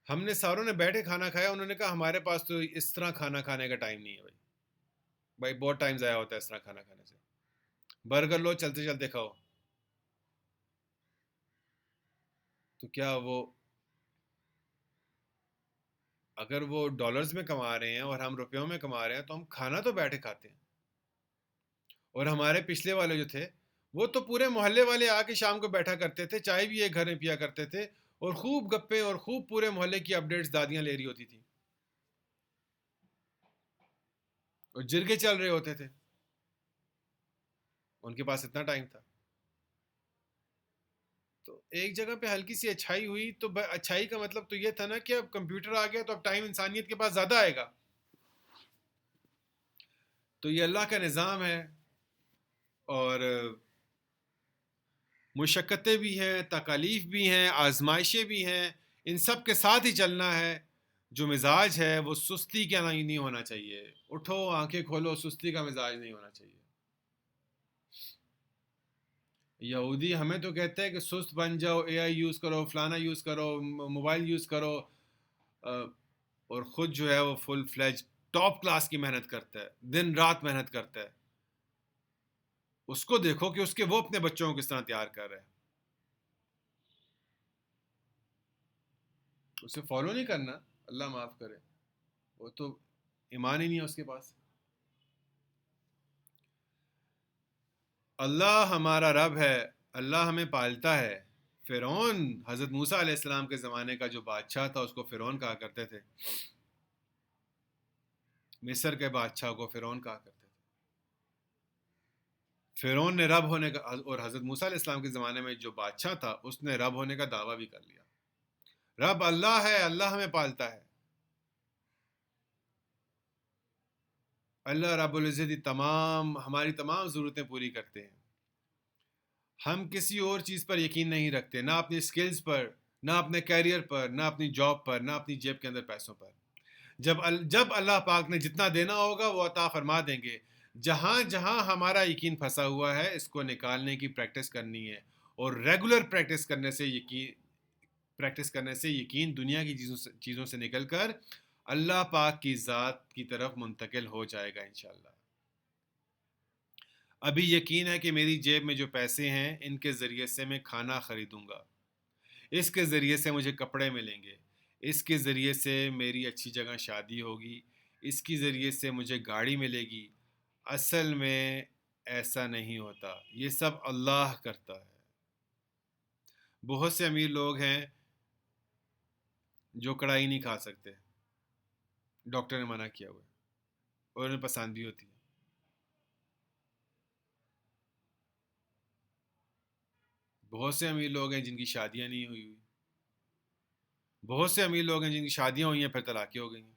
ہم نے ساروں نے بیٹھے کھانا کھایا، انہوں نے کہا ہمارے پاس تو اس طرح کھانا کھانے کا ٹائم نہیں ہے بھائی بہت ٹائم ضائع ہوتا ہے اس طرح کھانا کھانے سے. برگر لو، چلتے چلتے کھاؤ. تو کیا وہ اگر وہ ڈالرز میں کما رہے ہیں اور ہم روپیوں میں کما رہے ہیں تو ہم کھانا تو بیٹھے کھاتے ہیں. اور ہمارے پچھلے والے جو تھے وہ تو پورے محلے والے آ کے شام کو بیٹھا کرتے تھے، چائے بھی ایک گھر میں پیا کرتے تھے، اور خوب گپے اور خوب پورے محلے کی اپڈیٹس دادیاں لے رہی ہوتی تھیں، اور جرگے چل رہے ہوتے تھے. ان کے پاس اتنا ٹائم تھا. تو ایک جگہ پہ ہلکی سی اچھائی ہوئی، تو اچھائی کا مطلب تو یہ تھا نا کہ اب کمپیوٹر آ گیا تو اب ٹائم انسانیت کے پاس زیادہ آئے گا. تو یہ اللہ کا نظام ہے، اور مشقتیں بھی ہیں، تکالیف بھی ہیں، آزمائشیں بھی ہیں. ان سب کے ساتھ ہی چلنا ہے. جو مزاج ہے وہ سستی کا نہیں ہونا چاہیے. اٹھو، آنکھیں کھولو، سستی کا مزاج نہیں ہونا چاہیے. یہودی ہمیں تو کہتے ہیں کہ سست بن جاؤ، اے آئی یوز کرو، فلانا یوز کرو، موبائل یوز کرو، اور خود جو ہے وہ فل فلیج ٹاپ کلاس کی محنت کرتا ہے، دن رات محنت کرتا ہے. اس کو دیکھو کہ اس کے وہ اپنے بچوں کو کس طرح تیار کر رہا ہے. اسے فالو نہیں کرنا، اللہ معاف کرے، وہ تو ایمان ہی نہیں ہے اس کے پاس. اللہ ہمارا رب ہے، اللہ ہمیں پالتا ہے. فرعون، حضرت موسیٰ علیہ السلام کے زمانے کا جو بادشاہ تھا اس کو فرعون کہا کرتے تھے. مصر کے بادشاہ کو فرعون کہا کرتے تھے. فرعون نے رب ہونے کا، اور حضرت موسیٰ علیہ السلام کے زمانے میں جو بادشاہ تھا اس نے رب ہونے کا دعویٰ بھی کر لیا. رب اللہ ہے، اللہ ہمیں پالتا ہے. اللہ رب العزت ہماری تمام ضرورتیں پوری کرتے ہیں. ہم کسی اور چیز پر یقین نہیں رکھتے، نہ اپنی سکلز پر، نہ اپنے کیریئر پر، نہ اپنی جاب پر، نہ اپنی جیب کے اندر پیسوں پر. جب اللہ پاک نے جتنا دینا ہوگا وہ عطا فرما دیں گے. جہاں جہاں ہمارا یقین پھنسا ہوا ہے اس کو نکالنے کی پریکٹس کرنی ہے، اور ریگولر پریکٹس کرنے سے یقین دنیا کی چیزوں سے نکل کر اللہ پاک کی ذات کی طرف منتقل ہو جائے گا انشاءاللہ. ابھی یقین ہے کہ میری جیب میں جو پیسے ہیں ان کے ذریعے سے میں کھانا خریدوں گا، اس کے ذریعے سے مجھے کپڑے ملیں گے، اس کے ذریعے سے میری اچھی جگہ شادی ہوگی، اس کے ذریعے سے مجھے گاڑی ملے گی. اصل میں ایسا نہیں ہوتا، یہ سب اللہ کرتا ہے. بہت سے امیر لوگ ہیں جو کڑاہی نہیں کھا سکتے، ڈاکٹر نے منع کیا ہوا ہے، اور انہیں پسند بھی ہوتی ہے. بہت سے امیر لوگ ہیں جن کی شادیاں نہیں ہوئی. بہت سے امیر لوگ ہیں جن کی شادیاں ہوئی ہیں پھر طلاقیں ہو گئی ہیں.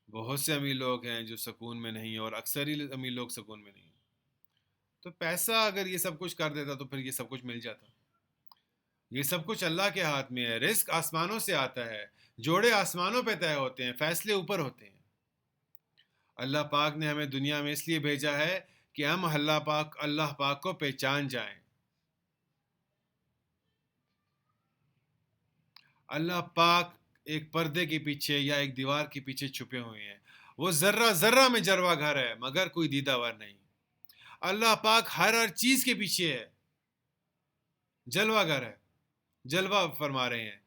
بہت سے امیر لوگ ہیں جو سکون میں نہیں ہیں، اور اکثر ہی امیر لوگ سکون میں نہیں ہیں. تو پیسہ اگر یہ سب کچھ کر دیتا تو پھر یہ سب کچھ مل جاتا. یہ سب کچھ اللہ کے ہاتھ میں ہے. رزق آسمانوں سے آتا ہے، جوڑے آسمانوں پہ طے ہوتے ہیں، فیصلے اوپر ہوتے ہیں. اللہ پاک نے ہمیں دنیا میں اس لیے بھیجا ہے کہ ہم اللہ پاک کو پہچان جائیں. اللہ پاک ایک پردے کے پیچھے یا ایک دیوار کے پیچھے چھپے ہوئے ہیں. وہ ذرہ ذرہ میں جلوہ گھر ہے مگر کوئی دیدہ ور نہیں. اللہ پاک ہر چیز کے پیچھے ہے، جلوہ گھر ہے، جلوہ فرما رہے ہیں،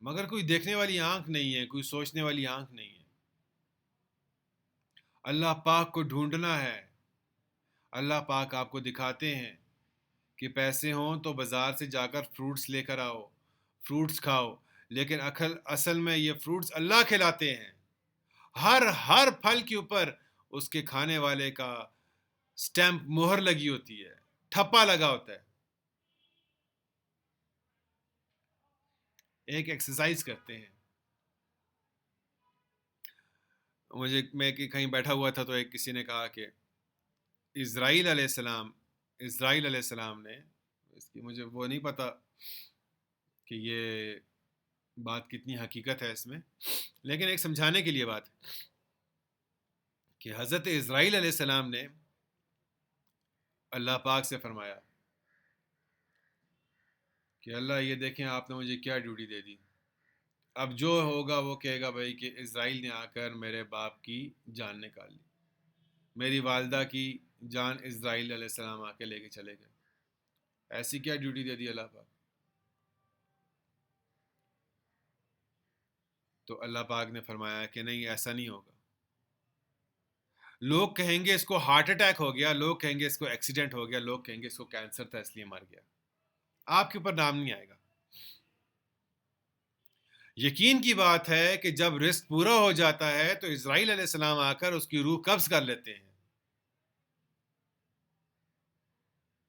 مگر کوئی دیکھنے والی آنکھ نہیں ہے، کوئی سوچنے والی آنکھ نہیں ہے. اللہ پاک کو ڈھونڈنا ہے. اللہ پاک آپ کو دکھاتے ہیں کہ پیسے ہوں تو بازار سے جا کر فروٹس لے کر آؤ، فروٹس کھاؤ، لیکن اصل میں یہ فروٹس اللہ کھلاتے ہیں. ہر پھل کے اوپر اس کے کھانے والے کا سٹیمپ، مہر لگی ہوتی ہے، ٹھپا لگا ہوتا ہے. ایک ایکسرسائز کرتے ہیں. میں کہیں بیٹھا ہوا تھا تو کسی نے کہا کہ اسرائیل علیہ السلام نے، اس کی مجھے وہ نہیں پتا کہ یہ بات کتنی حقیقت ہے اس میں، لیکن ایک سمجھانے کے لیے بات کہ حضرت اسرائیل علیہ السلام نے اللہ پاک سے فرمایا کہ اللہ یہ دیکھیں آپ نے مجھے کیا ڈیوٹی دے دی. اب جو ہوگا وہ کہے گا بھائی کہ اسرائیل نے آ کر میرے باپ کی جان نکال لی، میری والدہ کی جان اسرائیل علیہ السلام آ کے لے کے چلے گئے. ایسی کیا ڈیوٹی دے دی اللہ پاک؟ تو اللہ پاک نے فرمایا کہ نہیں، ایسا نہیں ہوگا. لوگ کہیں گے اس کو ہارٹ اٹیک ہو گیا، لوگ کہیں گے اس کو ایکسیڈنٹ ہو گیا، لوگ کہیں گے اس کو کینسر تھا اس لیے مر گیا. آپ کے اوپر نام نہیں آئے گا. یقین کی بات ہے کہ جب رزق پورا ہو جاتا ہے تو اسرائیل علیہ السلام آ کر اس کی روح قبض کر لیتے ہیں.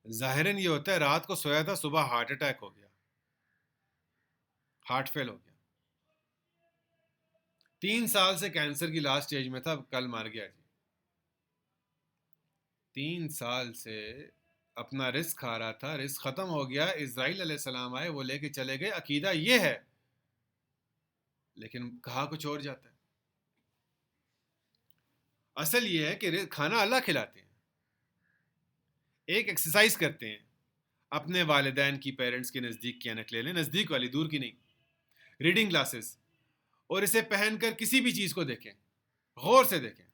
ظاہراً یہ ہوتا ہے رات کو سویا تھا، صبح ہارٹ اٹیک ہو گیا، ہارٹ فیل ہو گیا. 3 سال سے کینسر کی لاسٹ اسٹیج میں تھا، کل مر گیا جی. 3 سال سے اپنا رزق کھا رہا تھا، رزق ختم ہو گیا، اسرائیل علیہ السلام آئے، وہ لے کے چلے گئے. عقیدہ یہ ہے، لیکن کہا کچھ اور جاتا ہے. اصل یہ ہے کہ کھانا اللہ کھلاتے ہیں. ایک ایکسرسائز کرتے ہیں، اپنے والدین کی، پیرنٹس کے نزدیک کی اینک لے لیں، نزدیک والی، دور کی نہیں، ریڈنگ گلاسز، اور اسے پہن کر کسی بھی چیز کو دیکھیں، غور سے دیکھیں،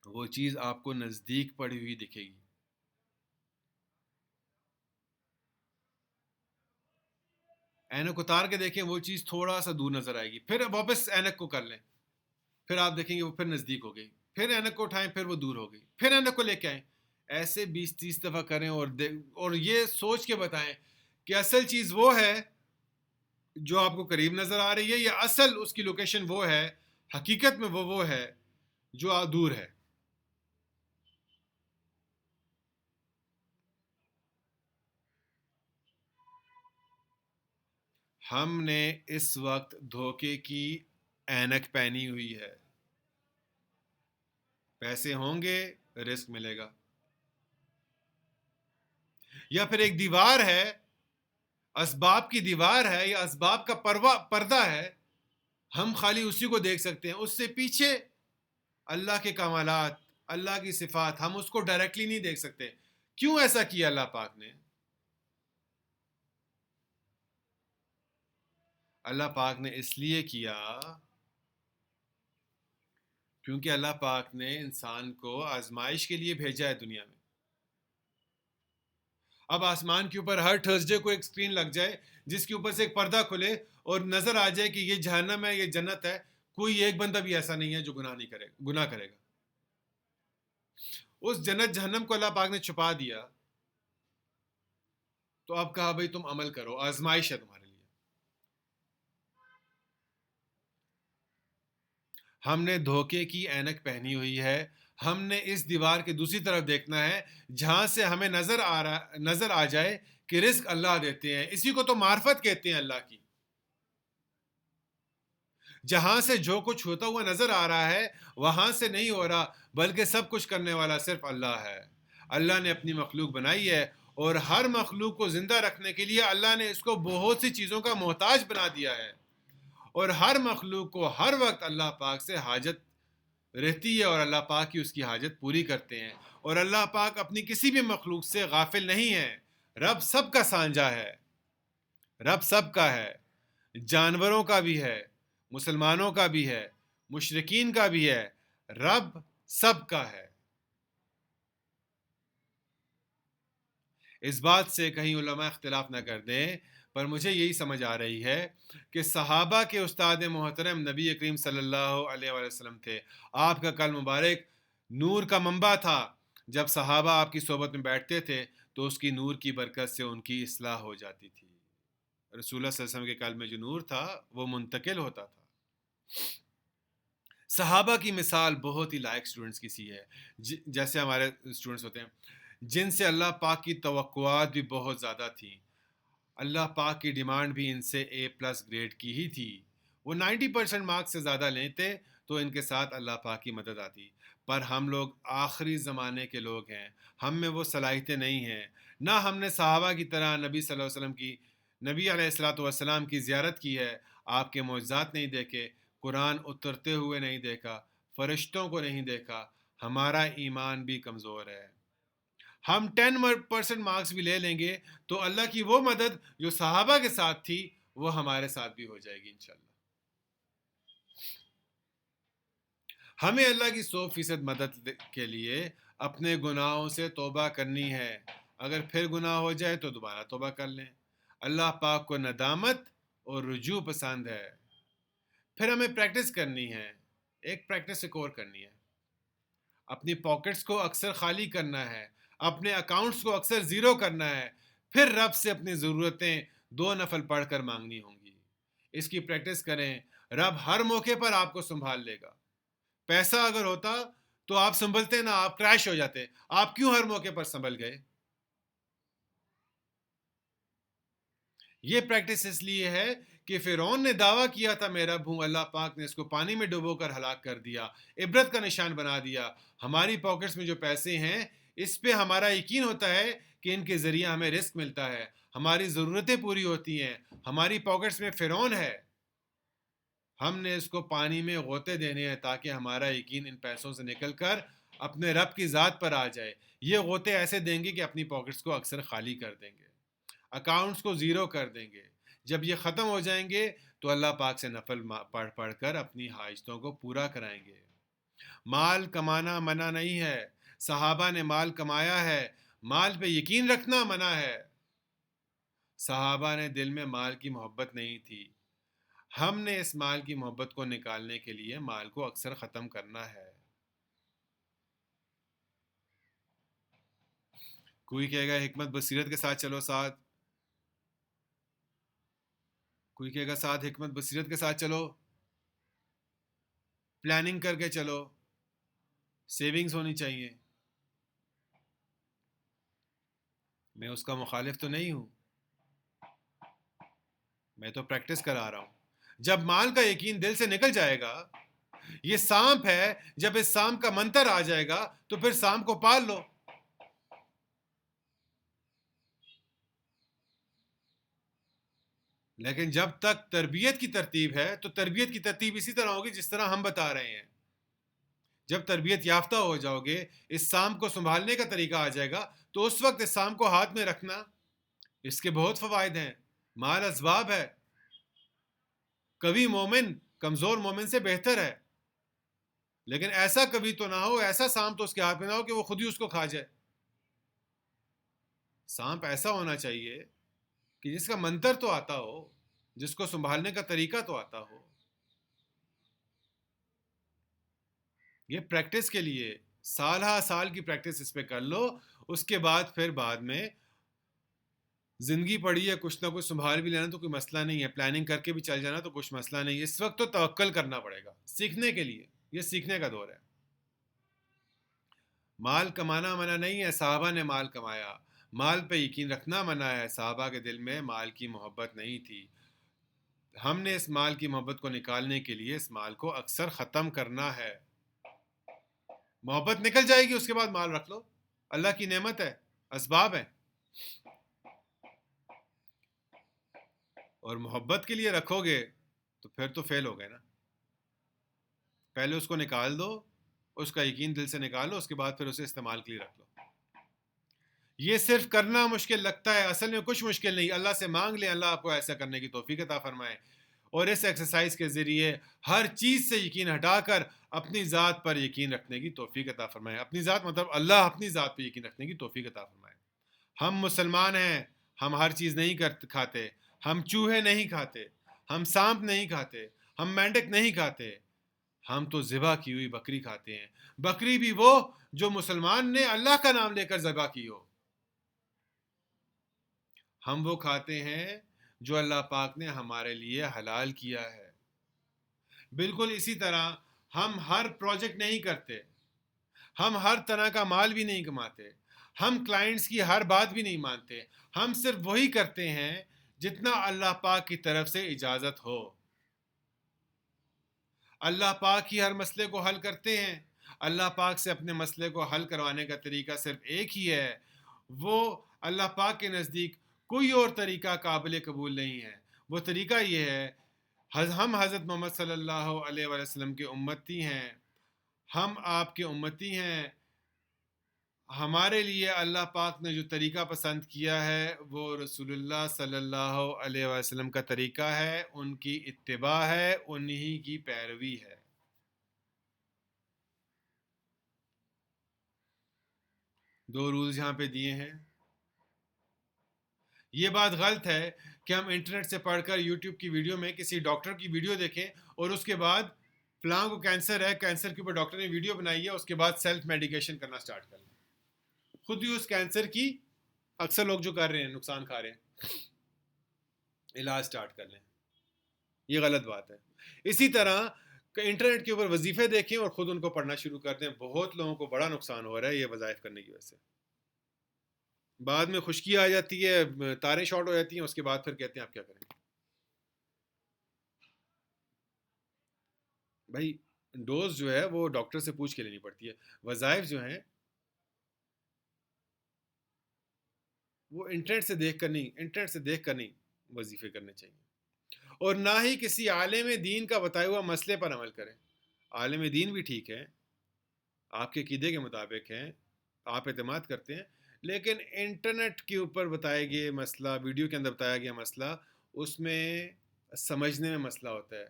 وہ چیز آپ کو نزدیک پڑی ہوئی دکھے گی. اینک اتار کے دیکھیں، وہ چیز تھوڑا سا دور نظر آئے گی، پھر واپس اینک کو کر لیں، پھر آپ دیکھیں گے وہ پھر نزدیک ہو گئی، پھر اینک کو اٹھائیں، پھر وہ دور ہو گئی، پھر اینک کو لے کے آئیں. ایسے 20-30 دفعہ کریں اور یہ سوچ کے بتائیں کہ اصل چیز وہ ہے جو آپ کو قریب نظر آ رہی ہے، یا اصل اس کی لوکیشن وہ ہے، حقیقت میں وہ ہے جو دور ہے. ہم نے اس وقت دھوکے کی اینک پہنی ہوئی ہے. پیسے ہوں گے، رزق ملے گا. یا پھر ایک دیوار ہے، اسباب کی دیوار ہے، یا اسباب کا پردہ ہے، ہم خالی اسی کو دیکھ سکتے ہیں، اس سے پیچھے اللہ کے کمالات، اللہ کی صفات، ہم اس کو ڈائریکٹلی نہیں دیکھ سکتے. کیوں ایسا کیا اللہ پاک نے؟ اللہ پاک نے اس لیے کیا کیونکہ اللہ پاک نے انسان کو آزمائش کے لیے بھیجا ہے دنیا میں. اب آسمان کے اوپر ہر تھرسڈے کو ایک اسکرین لگ جائے جس کے اوپر سے ایک پردہ کھلے اور نظر آ جائے کہ یہ جہنم ہے، یہ جنت ہے، کوئی ایک بندہ بھی ایسا نہیں ہے جو گناہ کرے گا. اس جنت جہنم کو اللہ پاک نے چھپا دیا، تو اب کہا بھائی تم عمل کرو، آزمائش ہے تمہارے لیے. ہم نے دھوکے کی اینک پہنی ہوئی ہے، ہم نے اس دیوار کے دوسری طرف دیکھنا ہے جہاں سے ہمیں نظر آ جائے کہ رزق اللہ دیتے ہیں. اسی کو تو معرفت کہتے ہیں اللہ کی. جہاں سے جو کچھ ہوتا ہوا نظر آ رہا ہے وہاں سے نہیں ہو رہا، بلکہ سب کچھ کرنے والا صرف اللہ ہے. اللہ نے اپنی مخلوق بنائی ہے، اور ہر مخلوق کو زندہ رکھنے کے لیے اللہ نے اس کو بہت سی چیزوں کا محتاج بنا دیا ہے، اور ہر مخلوق کو ہر وقت اللہ پاک سے حاجت رہتی ہے، اور اللہ پاک ہی اس کی حاجت پوری کرتے ہیں. اور اللہ پاک اپنی کسی بھی مخلوق سے غافل نہیں ہے. رب سب کا سانجا ہے، رب سب کا ہے، جانوروں کا بھی ہے، مسلمانوں کا بھی ہے، مشرکین کا بھی ہے، رب سب کا ہے. اس بات سے کہیں علماء اختلاف نہ کر دیں، پر مجھے یہی سمجھ آ رہی ہے کہ صحابہ کے استاد محترم نبی کریم صلی اللہ علیہ وسلم تھے. آپ کا کل مبارک نور کا منبع تھا. جب صحابہ آپ کی صحبت میں بیٹھتے تھے تو اس کی نور کی برکت سے ان کی اصلاح ہو جاتی تھی. رسول اللہ صلی اللہ علیہ وسلم کے قلب میں جو نور تھا وہ منتقل ہوتا تھا. صحابہ کی مثال بہت ہی لائق اسٹوڈنٹس کی سی ہے، جیسے ہمارے اسٹوڈنٹس ہوتے ہیں، جن سے اللہ پاک کی توقعات بھی بہت زیادہ تھیں. اللہ پاک کی ڈیمانڈ بھی ان سے A+ گریڈ کی ہی تھی. وہ 90% مارکس سے زیادہ لیتے تو ان کے ساتھ اللہ پاک کی مدد آتی. پر ہم لوگ آخری زمانے کے لوگ ہیں، ہم میں وہ صلاحیتیں نہیں ہیں. نہ ہم نے صحابہ کی طرح نبی صلی اللہ علیہ وسلم کی، نبی علیہ الصلوۃ والسلام کی زیارت کی ہے، آپ کے معجزات نہیں دیکھے، قرآن اترتے ہوئے نہیں دیکھا، فرشتوں کو نہیں دیکھا. ہمارا ایمان بھی کمزور ہے. ہم 10% مارکس بھی لے لیں گے تو اللہ کی وہ مدد جو صحابہ کے ساتھ تھی وہ ہمارے ساتھ بھی ہو جائے گی انشاءاللہ. ہمیں اللہ کی 100% مدد کے لیے اپنے گناہوں سے توبہ کرنی ہے. اگر پھر گناہ ہو جائے تو دوبارہ توبہ کر لیں. اللہ پاک کو ندامت اور رجوع پسند ہے. پھر ہمیں پریکٹس کرنی ہے، ایک پریکٹس ایک اور کرنی ہے. اپنی پاکٹس کو اکثر خالی کرنا ہے، اپنے اکاؤنٹس کو اکثر زیرو کرنا ہے. پھر رب سے اپنی ضرورتیں 2 نفل پڑھ کر مانگنی ہوں گی. اس کی پریکٹس کریں، رب ہر موقع پر آپ کو سنبھال لے گا. پیسہ اگر ہوتا تو آپ سنبھلتے نہ، آپ کریش ہو جاتے. آپ کیوں ہر موقع پر سنبھل گئے؟ یہ پریکٹس اس لیے ہے کہ فرعون نے دعویٰ کیا تھا میں رب ہوں، اللہ پاک نے اس کو پانی میں ڈبو کر ہلاک کر دیا، عبرت کا نشان بنا دیا. ہماری پاکٹس میں جو پیسے ہیں اس پہ ہمارا یقین ہوتا ہے کہ ان کے ذریعے ہمیں رزق ملتا ہے، ہماری ضرورتیں پوری ہوتی ہیں. ہماری پاکٹس میں فرعون ہے، ہم نے اس کو پانی میں غوطے دینے ہیں تاکہ ہمارا یقین ان پیسوں سے نکل کر اپنے رب کی ذات پر آ جائے. یہ غوطے ایسے دیں گے کہ اپنی پاکٹس کو اکثر خالی کر دیں گے, اکاؤنٹس کو زیرو کر دیں گے. جب یہ ختم ہو جائیں گے تو اللہ پاک سے نفل پڑھ پڑھ کر اپنی حاجتوں کو پورا کرائیں گے. مال کمانا منع نہیں ہے, صحابہ نے مال کمایا ہے, مال پہ یقین رکھنا منع ہے. صحابہ نے دل میں مال کی محبت نہیں تھی. ہم نے اس مال کی محبت کو نکالنے کے لیے مال کو اکثر ختم کرنا ہے. کوئی کہے گا حکمت بصیرت کے ساتھ چلو ساتھ, کوئی کہے گا ساتھ حکمت بصیرت کے ساتھ چلو, پلاننگ کر کے چلو, سیونگز ہونی چاہیے. میں اس کا مخالف تو نہیں ہوں, میں تو پریکٹس کرا رہا ہوں. جب مال کا یقین دل سے نکل جائے گا, یہ سانپ ہے, جب اس سانپ کا منتر آ جائے گا تو پھر سانپ کو پال لو. لیکن جب تک تربیت کی ترتیب ہے تو تربیت کی ترتیب اسی طرح ہوگی جس طرح ہم بتا رہے ہیں. جب تربیت یافتہ ہو جاؤ گے, اس سانپ کو سنبھالنے کا طریقہ آ جائے گا, تو اس وقت اس سانپ کو ہاتھ میں رکھنا, اس کے بہت فوائد ہیں. مال اسباب ہے, کبھی مومن کمزور مومن سے بہتر ہے, لیکن ایسا کبھی تو نہ ہو, ایسا سانپ تو اس کے ہاتھ میں نہ ہو کہ وہ خود ہی اس کو کھا جائے. سانپ ایسا ہونا چاہیے کہ جس کا منتر تو آتا ہو, جس کو سنبھالنے کا طریقہ تو آتا ہو. یہ پریکٹس کے لیے سال ہا سال کی پریکٹس اس پہ کر لو. اس کے بعد پھر بعد میں زندگی پڑی ہے, کچھ نہ کچھ سنبھال بھی لینا تو کوئی مسئلہ نہیں ہے, پلاننگ کر کے بھی چل جانا تو کچھ مسئلہ نہیں ہے. اس وقت تو توکل کرنا پڑے گا سیکھنے کے لیے, یہ سیکھنے کا دور ہے. مال کمانا منع نہیں ہے, صحابہ نے مال کمایا. مال پہ یقین رکھنا منع ہے, صحابہ کے دل میں مال کی محبت نہیں تھی. ہم نے اس مال کی محبت کو نکالنے کے لیے اس مال کو اکثر ختم کرنا ہے. محبت نکل جائے گی, اس کے بعد مال رکھ لو, اللہ کی نعمت ہے, اسباب ہیں. اور محبت کے لیے رکھو گے تو پھر تو فیل ہو گئے نا. پہلے اس کو نکال دو, اس کا یقین دل سے نکالو, اس کے بعد پھر اسے استعمال کے لیے رکھ لو. یہ صرف کرنا مشکل لگتا ہے, اصل میں کچھ مشکل نہیں. اللہ سے مانگ لیں, اللہ آپ کو ایسا کرنے کی توفیق عطا فرمائے. اور اس ایکسرسائز کے ذریعے ہر چیز سے یقین ہٹا کر اپنی ذات پر یقین رکھنے کی توفیق عطا فرمائے. اپنی ذات مطلب اللہ اپنی ذات پہ یقین رکھنے کی توفیق عطا فرمائے. ہم مسلمان ہیں, ہم ہر چیز نہیں کھاتے, ہم چوہے نہیں کھاتے, ہم سانپ نہیں کھاتے, ہم مینڈک نہیں کھاتے, ہم تو ذبح کی ہوئی بکری کھاتے ہیں. بکری بھی وہ جو مسلمان نے اللہ کا نام لے کر ذبح کی ہو. ہم وہ کھاتے ہیں جو اللہ پاک نے ہمارے لیے حلال کیا ہے. بالکل اسی طرح ہم ہر پروجیکٹ نہیں کرتے, ہم ہر طرح کا مال بھی نہیں کماتے, ہم کلائنٹس کی ہر بات بھی نہیں مانتے. ہم صرف وہی کرتے ہیں جتنا اللہ پاک کی طرف سے اجازت ہو. اللہ پاک ہی ہر مسئلے کو حل کرتے ہیں. اللہ پاک سے اپنے مسئلے کو حل کروانے کا طریقہ صرف ایک ہی ہے, وہ اللہ پاک کے نزدیک کوئی اور طریقہ قابل قبول نہیں ہے. وہ طریقہ یہ ہے, ہم حضرت محمد صلی اللہ علیہ وسلم کے امتی ہیں, ہم آپ کے امتی ہیں. ہمارے لیے اللہ پاک نے جو طریقہ پسند کیا ہے وہ رسول اللہ صلی اللہ علیہ وسلم کا طریقہ ہے, ان کی اتباع ہے, انہی کی پیروی ہے. دو رولز یہاں پہ دیے ہیں. یہ بات غلط ہے کہ ہم انٹرنیٹ سے پڑھ کر یوٹیوب کی ویڈیو میں کسی ڈاکٹر کی ویڈیو دیکھیں اور اس کے بعد فلاں کو کینسر ہے, کینسر کے اوپر ڈاکٹر نے ویڈیو بنائی ہے, اس کے بعد سیلف میڈیکیشن کرنا سٹارٹ کر لیں. خود ہی اس کینسر کی اکثر لوگ جو کر رہے ہیں, نقصان کھا رہے ہیں, علاج سٹارٹ کر لیں. یہ غلط بات ہے. اسی طرح انٹرنیٹ کے اوپر وظیفے دیکھیں اور خود ان کو پڑھنا شروع کر دیں. بہت لوگوں کو بڑا نقصان ہو رہا ہے یہ وظائف کرنے کی وجہ سے. بعد میں خشکی آ جاتی ہے, تاریں شارٹ ہو جاتی ہیں, اس کے بعد پھر کہتے ہیں آپ کیا کریں. بھائی ڈوز جو ہے وہ ڈاکٹر سے پوچھ کے لینی پڑتی ہے. وظائف جو ہیں وہ انٹرنیٹ سے دیکھ کر نہیں وظیفے کرنے چاہیے. اور نہ ہی کسی عالم دین کا بتایا ہوا مسئلے پر عمل کریں. عالم دین بھی ٹھیک ہے, آپ کے عقیدے کے مطابق ہیں، آپ اعتماد کرتے ہیں، لیکن انٹرنیٹ کے اوپر بتائے گئے مسئلہ، ویڈیو کے اندر بتایا گیا مسئلہ، اس میں سمجھنے میں مسئلہ ہوتا ہے،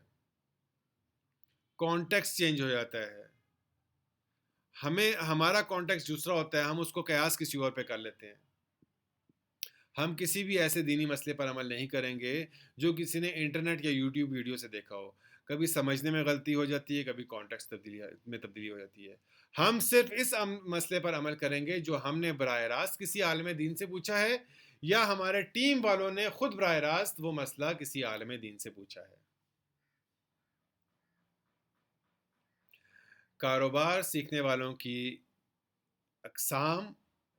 کانٹیکسٹ چینج ہو جاتا ہے، ہمارا کانٹیکسٹ دوسرا ہوتا ہے، ہم اس کو قیاس کسی اور پہ کر لیتے ہیں. ہم کسی بھی ایسے دینی مسئلے پر عمل نہیں کریں گے جو کسی نے انٹرنیٹ یا یوٹیوب ویڈیو سے دیکھا ہو. کبھی سمجھنے میں غلطی ہو جاتی ہے، کبھی کانٹیکسٹ تبدیلی ہو جاتی ہے. ہم صرف اس مسئلے پر عمل کریں گے جو ہم نے براہ راست کسی عالم دین سے پوچھا ہے، یا ہمارے ٹیم والوں نے خود براہ راست وہ مسئلہ کسی عالم دین سے پوچھا ہے. کاروبار سیکھنے والوں کی اقسام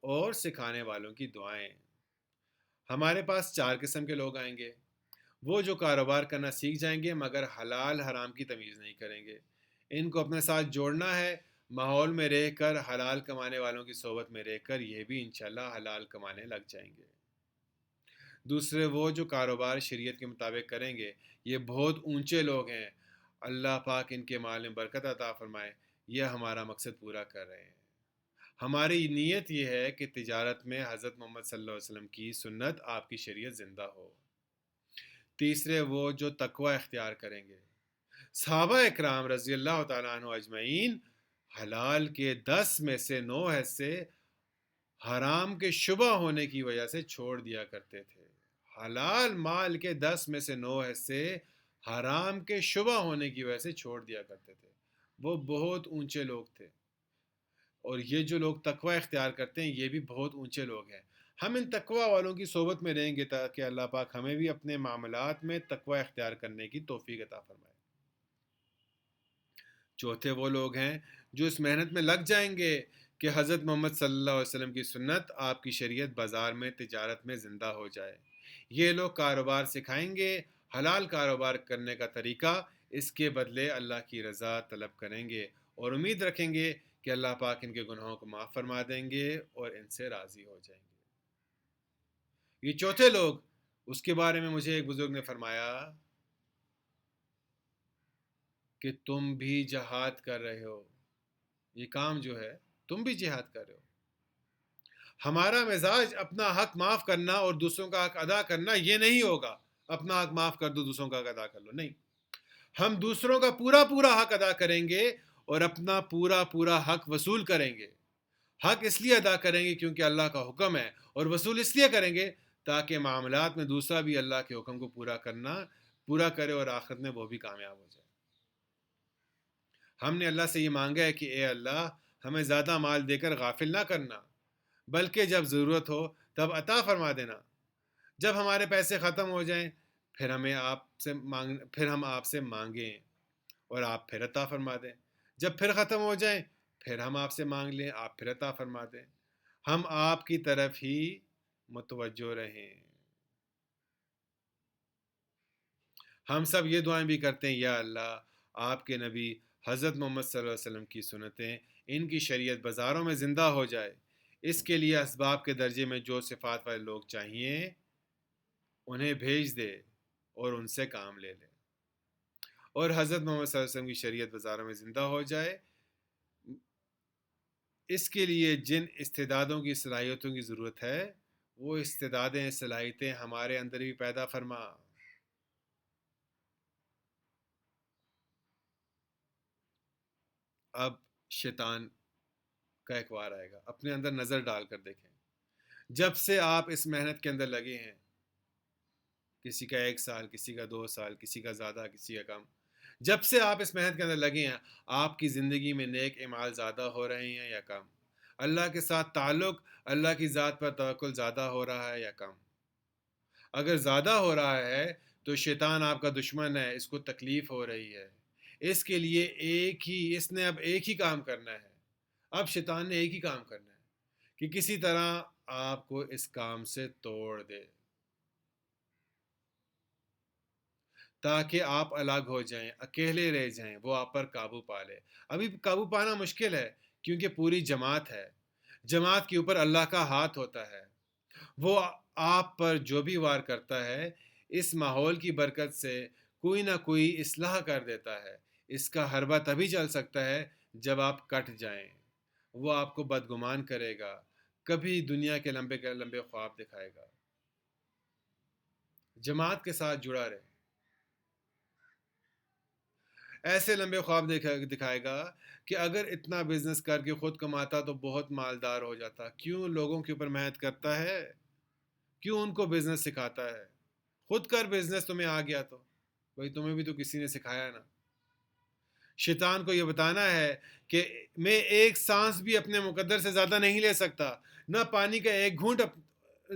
اور سکھانے والوں کی دعائیں. ہمارے پاس 4 قسم کے لوگ آئیں گے. وہ جو کاروبار کرنا سیکھ جائیں گے مگر حلال حرام کی تمیز نہیں کریں گے. ان کو اپنے ساتھ جوڑنا ہے، ماحول میں رہ کر، حلال کمانے والوں کی صحبت میں رہ کر یہ بھی انشاءاللہ حلال کمانے لگ جائیں گے. دوسرے وہ جو کاروبار شریعت کے مطابق کریں گے. یہ بہت اونچے لوگ ہیں، اللہ پاک ان کے مال میں برکت عطا فرمائے. یہ ہمارا مقصد پورا کر رہے ہیں. ہماری نیت یہ ہے کہ تجارت میں حضرت محمد صلی اللہ علیہ وسلم کی سنت، آپ کی شریعت زندہ ہو. تیسرے وہ جو تقوی اختیار کریں گے. صحابہ اکرام رضی اللہ تعالیٰ عنہ اجمعین حلال کے 10 میں سے 9 حصے حرام کے شبہ ہونے کی وجہ سے چھوڑ دیا کرتے تھے. حلال مال کے 10 میں سے 9 حصے حرام کے شبہ ہونے کی وجہ سے چھوڑ دیا کرتے تھے. وہ بہت اونچے لوگ تھے. اور یہ جو لوگ تقوی اختیار کرتے ہیں یہ بھی بہت اونچے لوگ ہیں. ہم ان تقوی والوں کی صحبت میں رہیں گے تاکہ اللہ پاک ہمیں بھی اپنے معاملات میں تقوی اختیار کرنے کی توفیق عطا فرمائے. چوتھے وہ لوگ ہیں جو اس محنت میں لگ جائیں گے کہ حضرت محمد صلی اللہ علیہ وسلم کی سنت، آپ کی شریعت بازار میں، تجارت میں زندہ ہو جائے. یہ لوگ کاروبار سکھائیں گے، حلال کاروبار کرنے کا طریقہ، اس کے بدلے اللہ کی رضا طلب کریں گے اور امید رکھیں گے کہ اللہ پاک ان کے گناہوں کو معاف فرما دیں گے اور ان سے راضی ہو جائیں گے. یہ چوتھے لوگ، اس کے بارے میں مجھے ایک بزرگ نے فرمایا کہ تم بھی جہاد کر رہے ہو، یہ کام جو ہے تم بھی جہاد کر رہے ہو. ہمارا مزاج اپنا حق معاف کرنا اور دوسروں کا حق ادا کرنا یہ نہیں ہوگا اپنا حق معاف کر دو دوسروں کا حق ادا کر لو، نہیں. ہم دوسروں کا پورا پورا حق ادا کریں گے اور اپنا پورا پورا حق وصول کریں گے. حق اس لیے ادا کریں گے کیونکہ اللہ کا حکم ہے، اور وصول اس لیے کریں گے تاکہ معاملات میں دوسرا بھی اللہ کے حکم کو پورا کرے اور آخرت میں وہ بھی کامیاب ہو جائے. ہم نے اللہ سے یہ مانگا ہے کہ اے اللہ، ہمیں زیادہ مال دے کر غافل نہ کرنا، بلکہ جب ضرورت ہو تب عطا فرما دینا. جب ہمارے پیسے ختم ہو جائیں پھر ہم آپ سے مانگیں اور آپ پھر عطا فرما دیں. جب پھر ختم ہو جائیں پھر ہم آپ سے مانگ لیں، آپ پھر عطا فرما دیں. ہم آپ کی طرف ہی متوجہ رہیں. ہم سب یہ دعائیں بھی کرتے ہیں، یا اللہ، آپ کے نبی حضرت محمد صلی اللہ علیہ وسلم کی سنتیں، ان کی شریعت بازاروں میں زندہ ہو جائے. اس کے لیے اسباب کے درجے میں جو صفات والے لوگ چاہیے انہیں بھیج دے اور ان سے کام لے لے. اور حضرت محمد صلی اللہ علیہ وسلم کی شریعت بازاروں میں زندہ ہو جائے. اس کے لیے جن استعدادوں کی، صلاحیتوں کی ضرورت ہے، وہ استعدادیں، صلاحیتیں ہمارے اندر بھی پیدا فرما. اب شیطان کا ایک وار آئے گا. اپنے اندر نظر ڈال کر دیکھیں. جب سے آپ اس محنت کے اندر لگے ہیں، کسی کا 1 سال، کسی کا 2 سال، کسی کا زیادہ، کسی کا کم، جب سے آپ اس محنت کے اندر لگے ہیں، آپ کی زندگی میں نیک اعمال زیادہ ہو رہے ہیں یا کم؟ اللہ کے ساتھ تعلق، اللہ کی ذات پر توکل زیادہ ہو رہا ہے یا کم؟ اگر زیادہ ہو رہا ہے تو شیطان آپ کا دشمن ہے، اس کو تکلیف ہو رہی ہے. اس کے لیے اس نے اب ایک ہی کام کرنا ہے. اب شیطان نے ایک ہی کام کرنا ہے کہ کسی طرح آپ کو اس کام سے توڑ دے تاکہ آپ الگ ہو جائیں، اکیلے رہ جائیں، وہ آپ پر قابو پا لے. ابھی قابو پانا مشکل ہے کیونکہ پوری جماعت ہے. جماعت کے اوپر اللہ کا ہاتھ ہوتا ہے. وہ آپ پر جو بھی وار کرتا ہے، اس ماحول کی برکت سے کوئی نہ کوئی اصلاح کر دیتا ہے. اس کا حربہ تبھی چل سکتا ہے جب آپ کٹ جائیں. وہ آپ کو بدگمان کرے گا، کبھی دنیا کے لمبے خواب دکھائے گا۔ جماعت کے ساتھ جڑا رہے، ایسے لمبے خواب دکھائے گا کہ اگر اتنا بزنس کر کے خود کماتا تو بہت مالدار ہو جاتا، کیوں لوگوں کے اوپر محنت کرتا ہے، کیوں ان کو بزنس سکھاتا ہے؟ خود کر بزنس، تمہیں آ گیا تو بھائی تمہیں بھی تو کسی نے سکھایا نا۔ شیطان کو یہ بتانا ہے کہ میں ایک سانس بھی اپنے مقدر سے زیادہ نہیں لے سکتا، نہ پانی کا ایک گھونٹ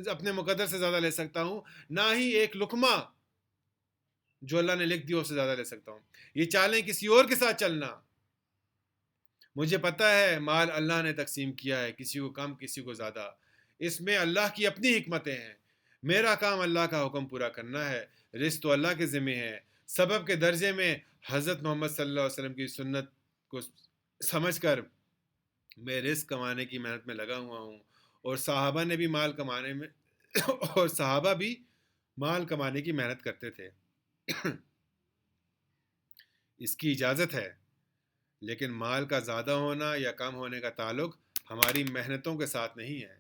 اپنے مقدر سے زیادہ لے سکتا ہوں، نہ ہی ایک لقمہ جو اللہ نے لکھ دی اس سے زیادہ لے سکتا ہوں۔ یہ چالیں کسی اور کے ساتھ چلنا۔ مجھے پتا ہے مال اللہ نے تقسیم کیا ہے، کسی کو کم کسی کو زیادہ، اس میں اللہ کی اپنی حکمتیں ہیں۔ میرا کام اللہ کا حکم پورا کرنا ہے، رزق تو اللہ کے ذمہ ہے۔ سبب کے درجے میں حضرت محمد صلی اللہ علیہ وسلم کی سنت کو سمجھ کر میں رزق کمانے کی محنت میں لگا ہوا ہوں، اور صحابہ نے بھی مال کمانے میں اور صحابہ بھی مال کمانے کی محنت کرتے تھے۔ اس کی اجازت ہے، لیکن مال کا زیادہ ہونا یا کم ہونے کا تعلق ہماری محنتوں کے ساتھ نہیں ہے۔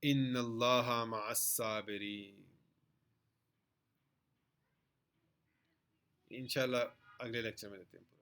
ان اللہ مع الصابرین۔ انشاءاللہ اگلے لیکچر میں دیتے ہیں۔